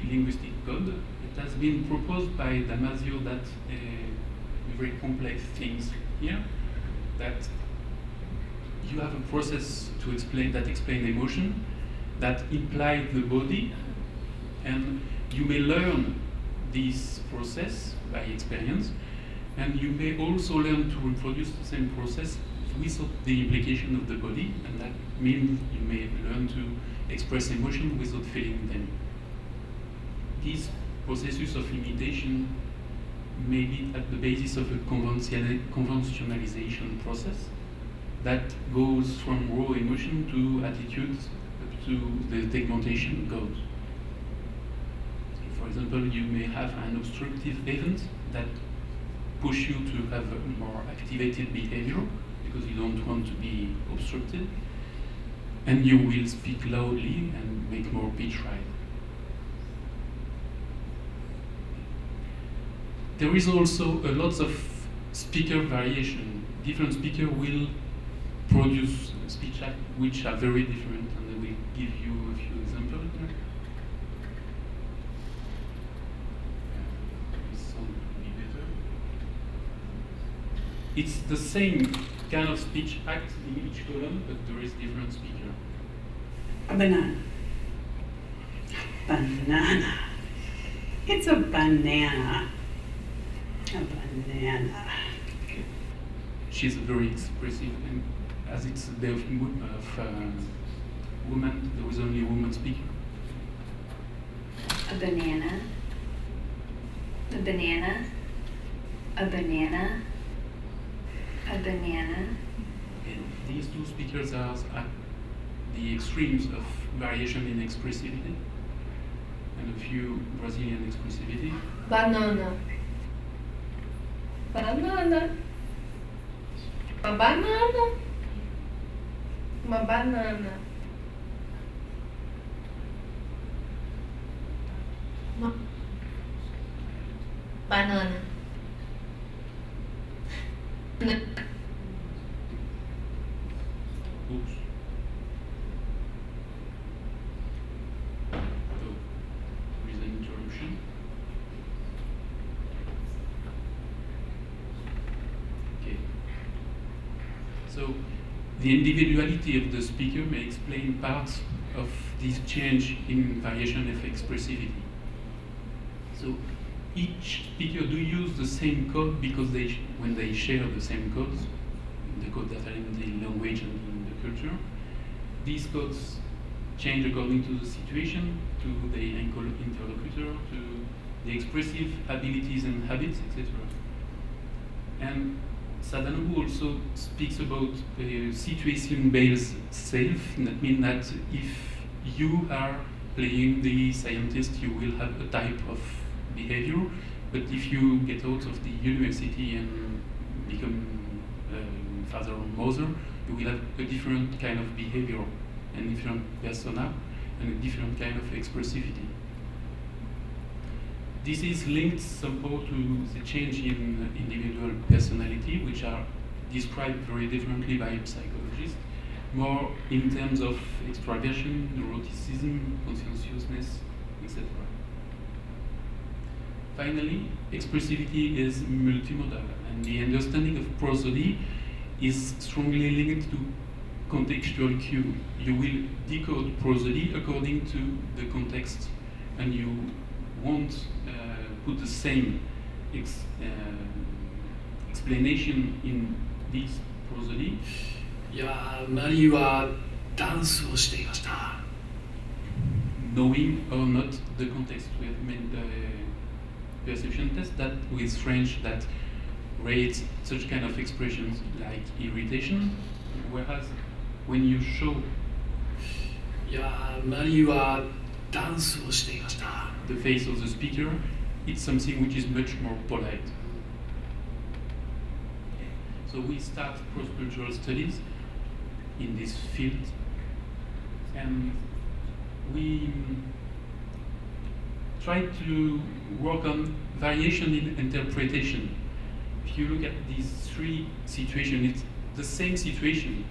linguistic code. It has been proposed by Damasio that very complex things here, that you have a process to explain emotion that imply the body, and you may learn this process by experience, and you may also learn to reproduce the same process without the implication of the body, and that means you may learn to express emotion without feeling them. These processes of imitation may be at the basis of a conventionalization process that goes from raw emotion to attitudes up to the segmentation code. For example, you may have an obstructive event that push you to have a more activated behavior because you don't want to be obstructed, and you will speak loudly and make more pitch rise. There is also a lot of speaker variation. Different speakers will produce speech acts which are very different, and I will give you a few examples here. It's the same kind of speech act in each column, but there is different speaker. A banana. Banana. It's a banana. A banana. Okay. She's very expressive, and as it's a day of woman, there is only a woman speaker. A banana. A banana. A banana. A banana. And these two speakers are at the extremes of variation in expressivity, and a few Brazilian expressivity. Banana. Banana. Uma banana. Uma banana. Uma banana. Oops. So, there is an interruption. Okay. So, the individuality of the speaker may explain parts of this change in variation of expressivity. So, each speaker do use the same code because when they share the same codes, the code that are in the language and in the culture, these codes change according to the situation, to the interlocutor, to the expressive abilities and habits, etc. And Sadhanobu also speaks about the situation-based self. That means that if you are playing the scientist, you will have a type of behavior, but if you get out of the university and become father or mother, you will have a different kind of behavior and different persona and a different kind of expressivity. This is linked somehow to the change in individual personality, which are described very differently by psychologists, more in terms of extraversion, neuroticism, conscientiousness, etc. finally, expressivity is multimodal, and the understanding of prosody is strongly linked to contextual cue. You will decode prosody according to the context, and you won't put the same explanation in this prosody. いやー、マリーはダンスをしていました。Knowing or not the context, we have made the perception test that with French that rates such kind of expressions like irritation, whereas when you show いやー、マリーはダンスをしていました。 the face of the speaker, it's something which is much more polite. So we start cross-cultural studies in this field, and we try to work on variation in interpretation. If you look at these three situations, it's the same situation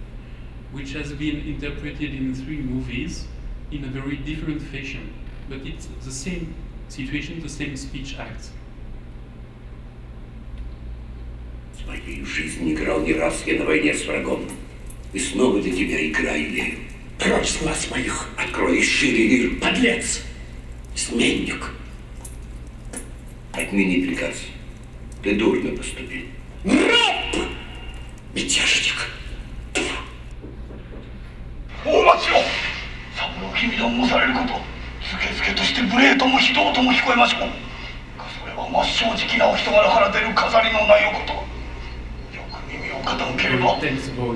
which has been interpreted in 3 movies in a very different fashion, but it's the same situation, the same speech act. В моей жизни играл не раз я на войне с врагом, и снова для тебя играю, Лир. Прочь с глаз моих! Открой шире, Лир, подлец! Изменник! Отмени приказ. Ты дурно поступил. Раб! Мятежник! 大町よ、三郎君の申されること、つけつけとして無礼とも非道とも聞こえましょう。それは真っ正直なお人柄から出る飾りのないおこと。よく耳を傾ければ、誠を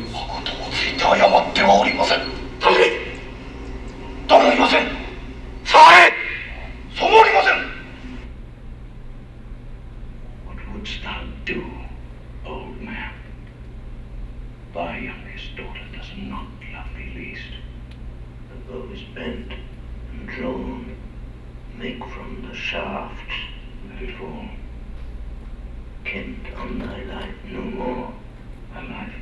ついて謝ってはおりません。誰もいません。さえ、そうもおりません。What wouldst thou do, old man? Thy youngest daughter does not love thee least. The bow is bent and drawn. Make from the shaft, let it fall. Kent on thy life no more. Thy life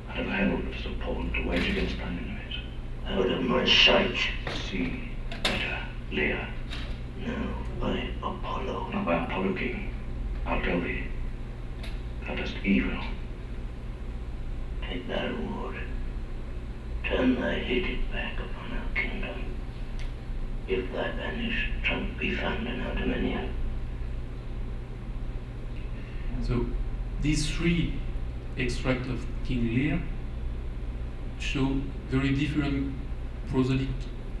I have held as a pawn to wedge against thine enemies. Out of my sight. See better, Lear. No, by Apollo. Not by Apollo, King. I'll tell thee. Thou dost evil. Take thy reward. Turn thy hated back upon our kingdom. If thy banished trunk be found in our dominion. So these 3 extracts of King Lear show very different prosodic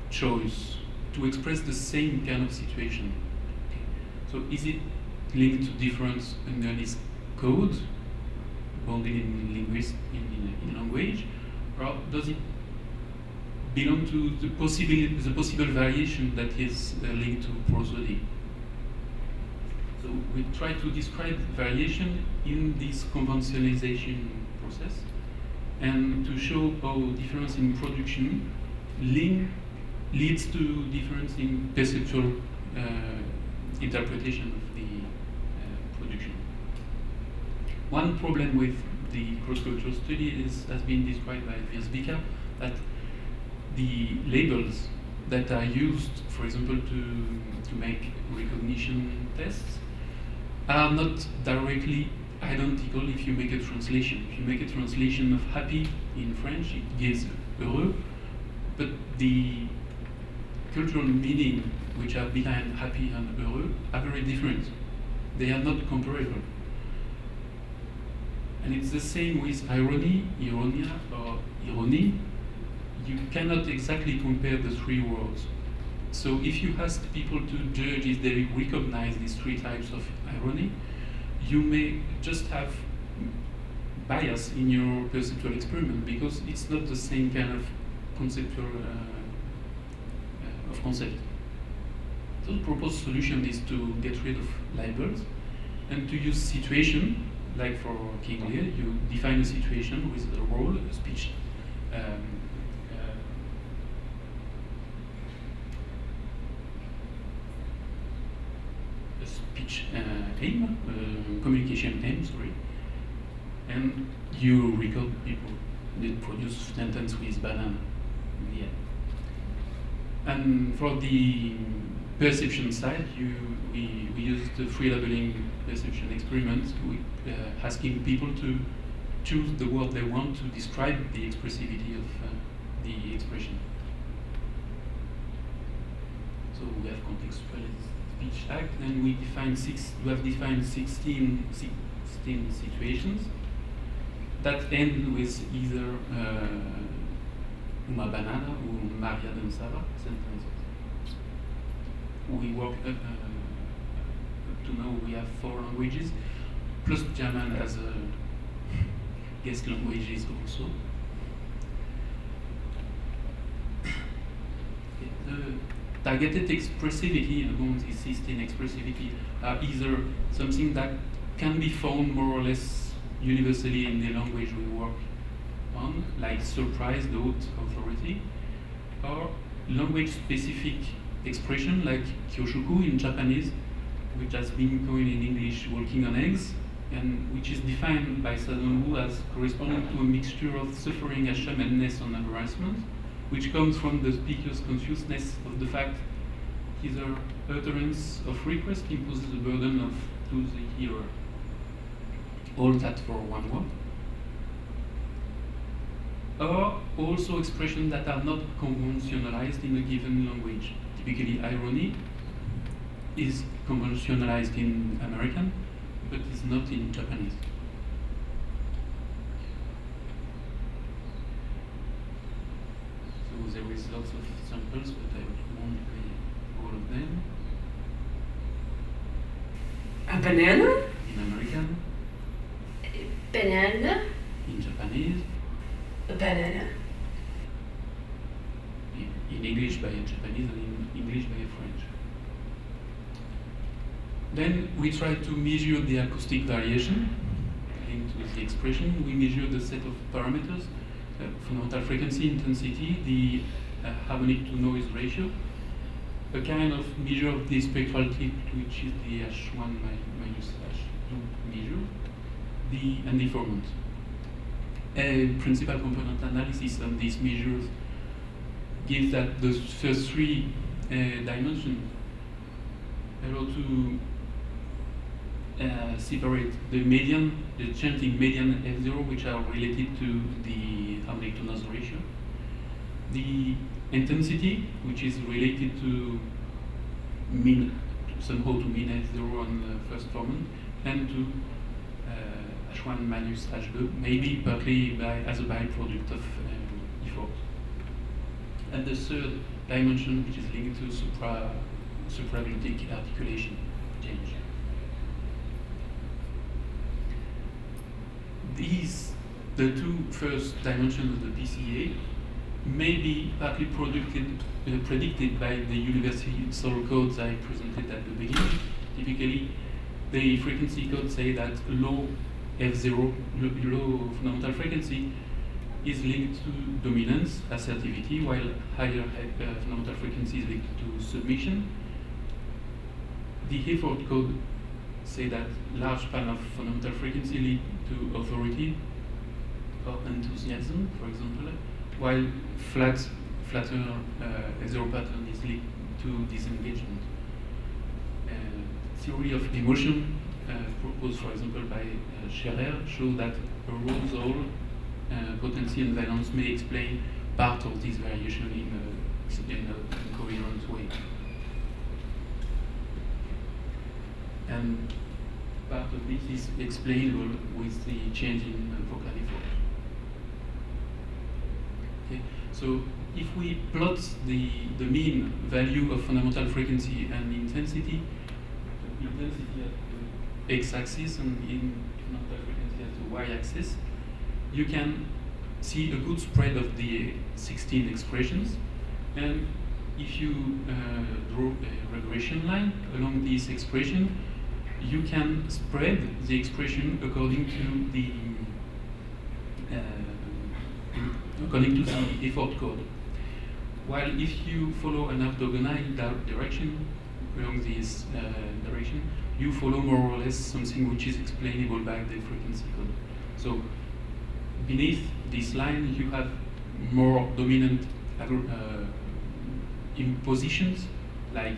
choice to express the same kind of situation. So is it linked to difference underneath code, bounded in language, or does it belong to the possible variation that is linked to prosody? So we try to describe variation in this conventionalization process and to show how difference in production leads to difference in perceptual interpretation of the production. One problem with the cross-cultural study has been described by Wiersbecker, that the labels that are used, for example, to make recognition tests are not directly identical if you make a translation. If you make a translation of happy in French, it gives heureux, but the cultural meaning which are behind happy and heureux are very different. They are not comparable. And it's the same with irony, ironia, or irony. You cannot exactly compare the 3 words. So if you ask people to judge if they recognize these 3 types of irony, you may just have bias in your perceptual experiment because it's not the same kind of conceptual concept. So the proposed solution is to get rid of labels and to use situation, like for King Lear, you define a situation with a role, a speech, aim, communication aim, sorry, and you record people that produce sentence with banana in the end. And for the perception side, we used the free labeling perception experiments, asking people to choose the word they want to describe the expressivity of the expression. So we have contextual speech act, and we have defined 16 situations that end with either uma banana or Maria dançava sentences. We work up to now we have 4 languages, plus German as a guest languages also. The targeted expressivity among these 16 expressivity are either something that can be found more or less universally in the language we work on, like surprise, doubt, authority, or language-specific expression like kyoshuku in Japanese, which has been coined in English, walking on eggs, and which is defined by Sadonwu as corresponding to a mixture of suffering, ashamedness, and embarrassment, which comes from the speaker's consciousness of the fact either utterance of request imposes a burden to the hearer. All that for one word. Or also expressions that are not conventionalized in a given language. Typically, irony is conventionalized in American, but is not in Japanese. So there is lots of samples, but I won't play all of them. A banana? In American. Banana? In Japanese. A banana. In English by a Japanese and in English by a French. Then we try to measure the acoustic variation linked to the expression. We measure the set of parameters, fundamental frequency, intensity, the harmonic to noise ratio, a kind of measure of the spectral tip, which is the H1 minus H2 measure, and the formant. A principal component analysis on these measures gives that the first 3 dimensions allow to separate the median, the chanting median F0, which are related to the harmonic to noise ratio, the intensity, which is related to mean, somehow to mean F0 on the first formant, and to H1 minus H2, maybe partly as a byproduct of effort. And the third dimension, which is linked to supraglottic articulation change. The 2 first dimensions of the PCA may be partly predicted by the universal codes I presented at the beginning. Typically, the frequency codes say that low F0, low fundamental frequency, is linked to dominance, assertivity, while higher fundamental frequency is linked to submission. The effort code say that large span of fundamental frequency lead to authority or enthusiasm, for example, while flatter F0 pattern is linked to disengagement. Theory of emotion proposed, for example, by Scherer, show that arousal, potency, and valence may explain part of this variation in a coherent way. And part of this is explainable with the change in vocal effort. Okay. So if we plot the mean value of fundamental frequency and intensity at the x-axis and in fundamental frequency at the y-axis, you can see a good spread of the 16 expressions. And if you draw a regression line along this expression, you can spread the expression according to the effort code. While if you follow an orthogonal direction along this direction, you follow more or less something which is explainable by the frequency code. So beneath this line, you have more dominant impositions, like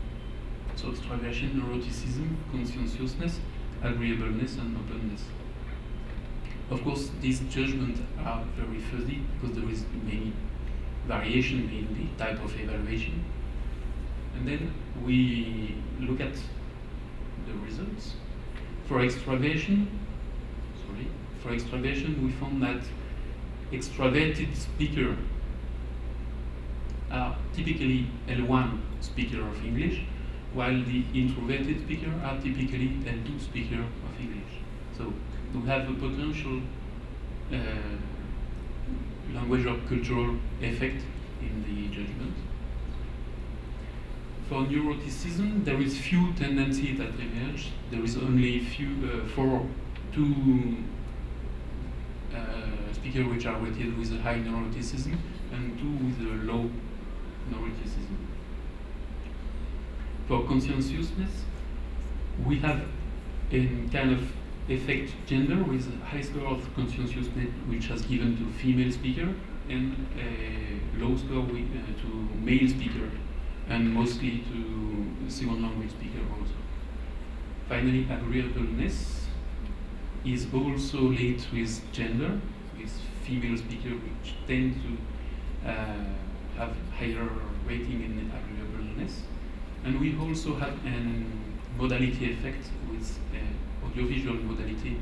So extraversion, neuroticism, conscientiousness, agreeableness, and openness. Of course, these judgments are very fuzzy because there is many variation in the type of evaluation. And then we look at the results. For extraversion, we found that extraverted speakers are typically L1 speaker of English, while the introverted speakers are typically L2 speaker of English. So we have a potential language or cultural effect in the judgment. For neuroticism, there is few tendencies that emerge. There is only two speakers which are rated with a high neuroticism and two with a low neuroticism. For conscientiousness, we have a kind of effect gender with a high score of conscientiousness which has given to female speaker and a low score to male speaker and mostly to second language speaker also. Finally, agreeableness is also linked with gender, with female speakers which tend to have higher rating in agreeableness. And we also have a modality effect with audiovisual modality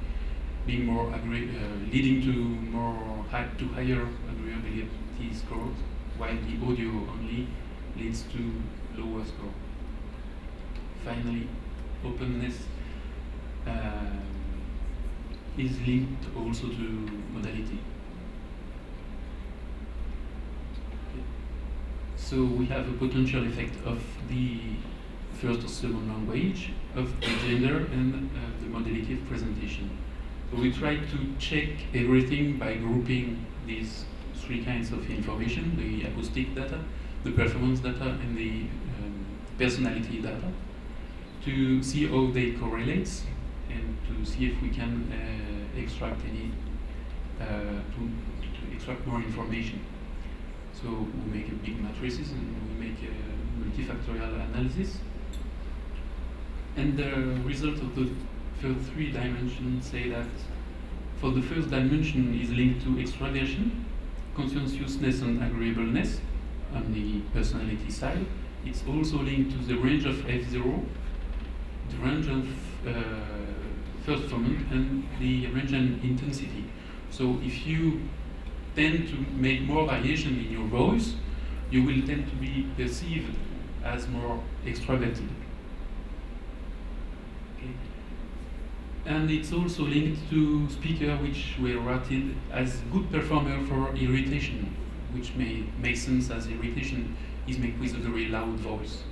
being more leading to higher agreeability scores, while the audio only leads to lower score. Finally, openness is linked also to modality. So we have a potential effect of the first or second language, of the gender, and the modality of presentation. So we try to check everything by grouping these three kinds of information: the acoustic data, the performance data, and the personality data, to see how they correlate and to see if we can extract to extract more information. So we make a big matrices and we make a multifactorial analysis. And the result of the first three dimensions say that for the first dimension is linked to extraversion, conscientiousness and agreeableness on the personality side. It's also linked to the range of F0, the range of performance, and the range and intensity. So if you tend to make more variation in your voice, you will tend to be perceived as more extroverted. Okay. And it's also linked to speakers which were rated as good performer for irritation, which may make sense as irritation is made with a very loud voice.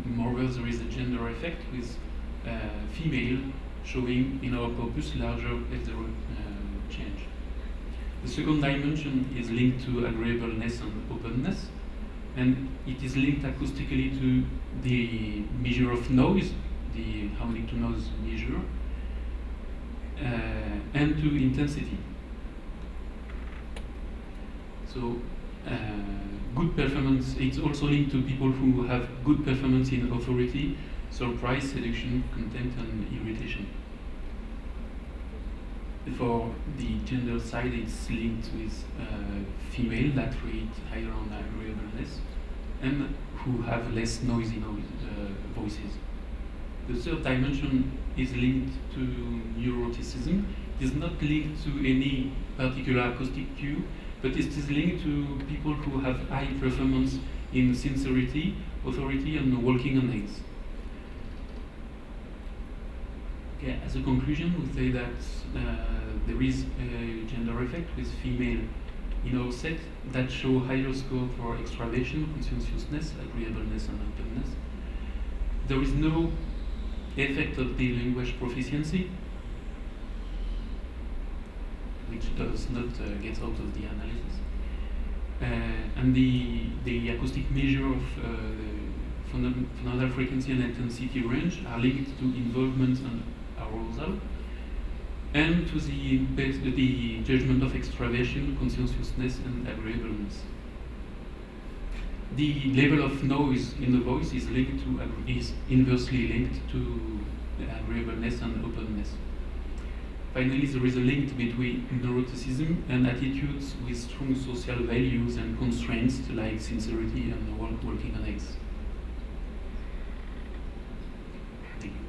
Moreover, there is a gender effect with female showing in our corpus larger F0 change. The second dimension is linked to agreeableness and openness, and it is linked acoustically to the measure of noise, the harmonic to noise measure, and to intensity. So good performance, it's also linked to people who have good performance in authority, surprise, seduction, contempt, and irritation. For the gender side, it's linked with female that rate higher on agreeableness and who have less noisy voices. The third dimension is linked to neuroticism. It is not linked to any particular acoustic cue, but it is linked to people who have high performance in sincerity, authority, and walking on eggs. Okay, as a conclusion, we say that there is a gender effect with female in our set that show higher score for extraversion, conscientiousness, agreeableness, and openness. There is no effect of the language proficiency, which does not get out of the analysis. And the acoustic measure of phonodal frequency and intensity range are linked to involvement and arousal, and to the judgment of extraversion, conscientiousness, and agreeableness. the level of noise in the voice is inversely linked to agreeableness and openness. Finally, there is a link between neuroticism and attitudes with strong social values and constraints like sincerity and working on eggs. Thank you.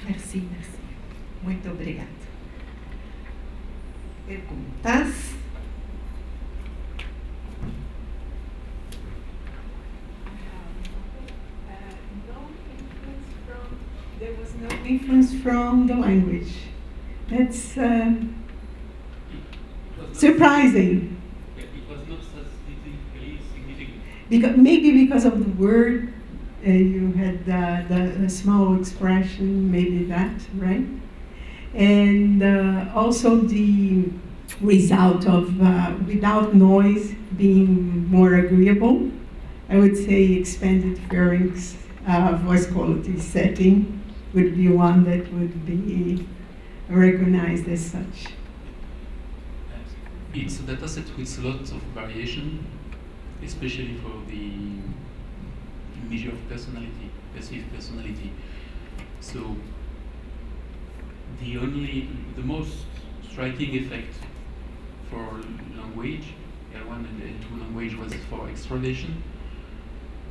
Merci, merci. Muito obrigada. Perguntas? There was no influence from the language. That's surprising. It was not statistically significant. Maybe because of the word, you had the small expression, maybe that, right? And also the result of without noise being more agreeable. I would say expanded pharynx voice quality setting would be one that would be recognized as such. It's a dataset with lots of variation, especially for the measure of personality, perceived personality. So the most striking effect for language, L1 and L2 language, was for extradation,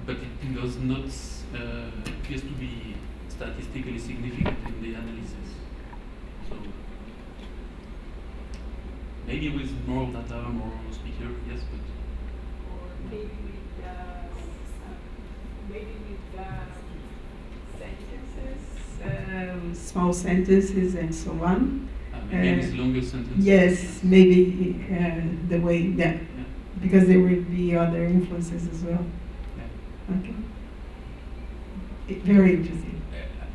but it does not appears to be statistically significant in the analysis. So maybe with more data, more speaker, yes, but or maybe with sentences, small sentences, and so on. Maybe with longer sentences. Yes, maybe the way that, because there will be other influences as well. Okay. Very interesting.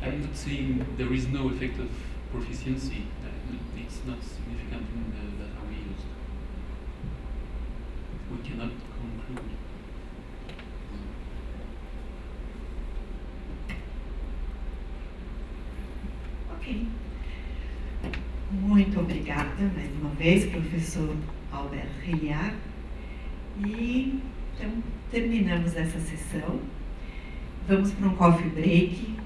I'm not saying there is no effect of proficiency. It's not significant in the data we used. We cannot conclude. Ok. Muito obrigada mais uma vez, professor Rilliard. E então terminamos essa sessão. Vamos para um coffee break.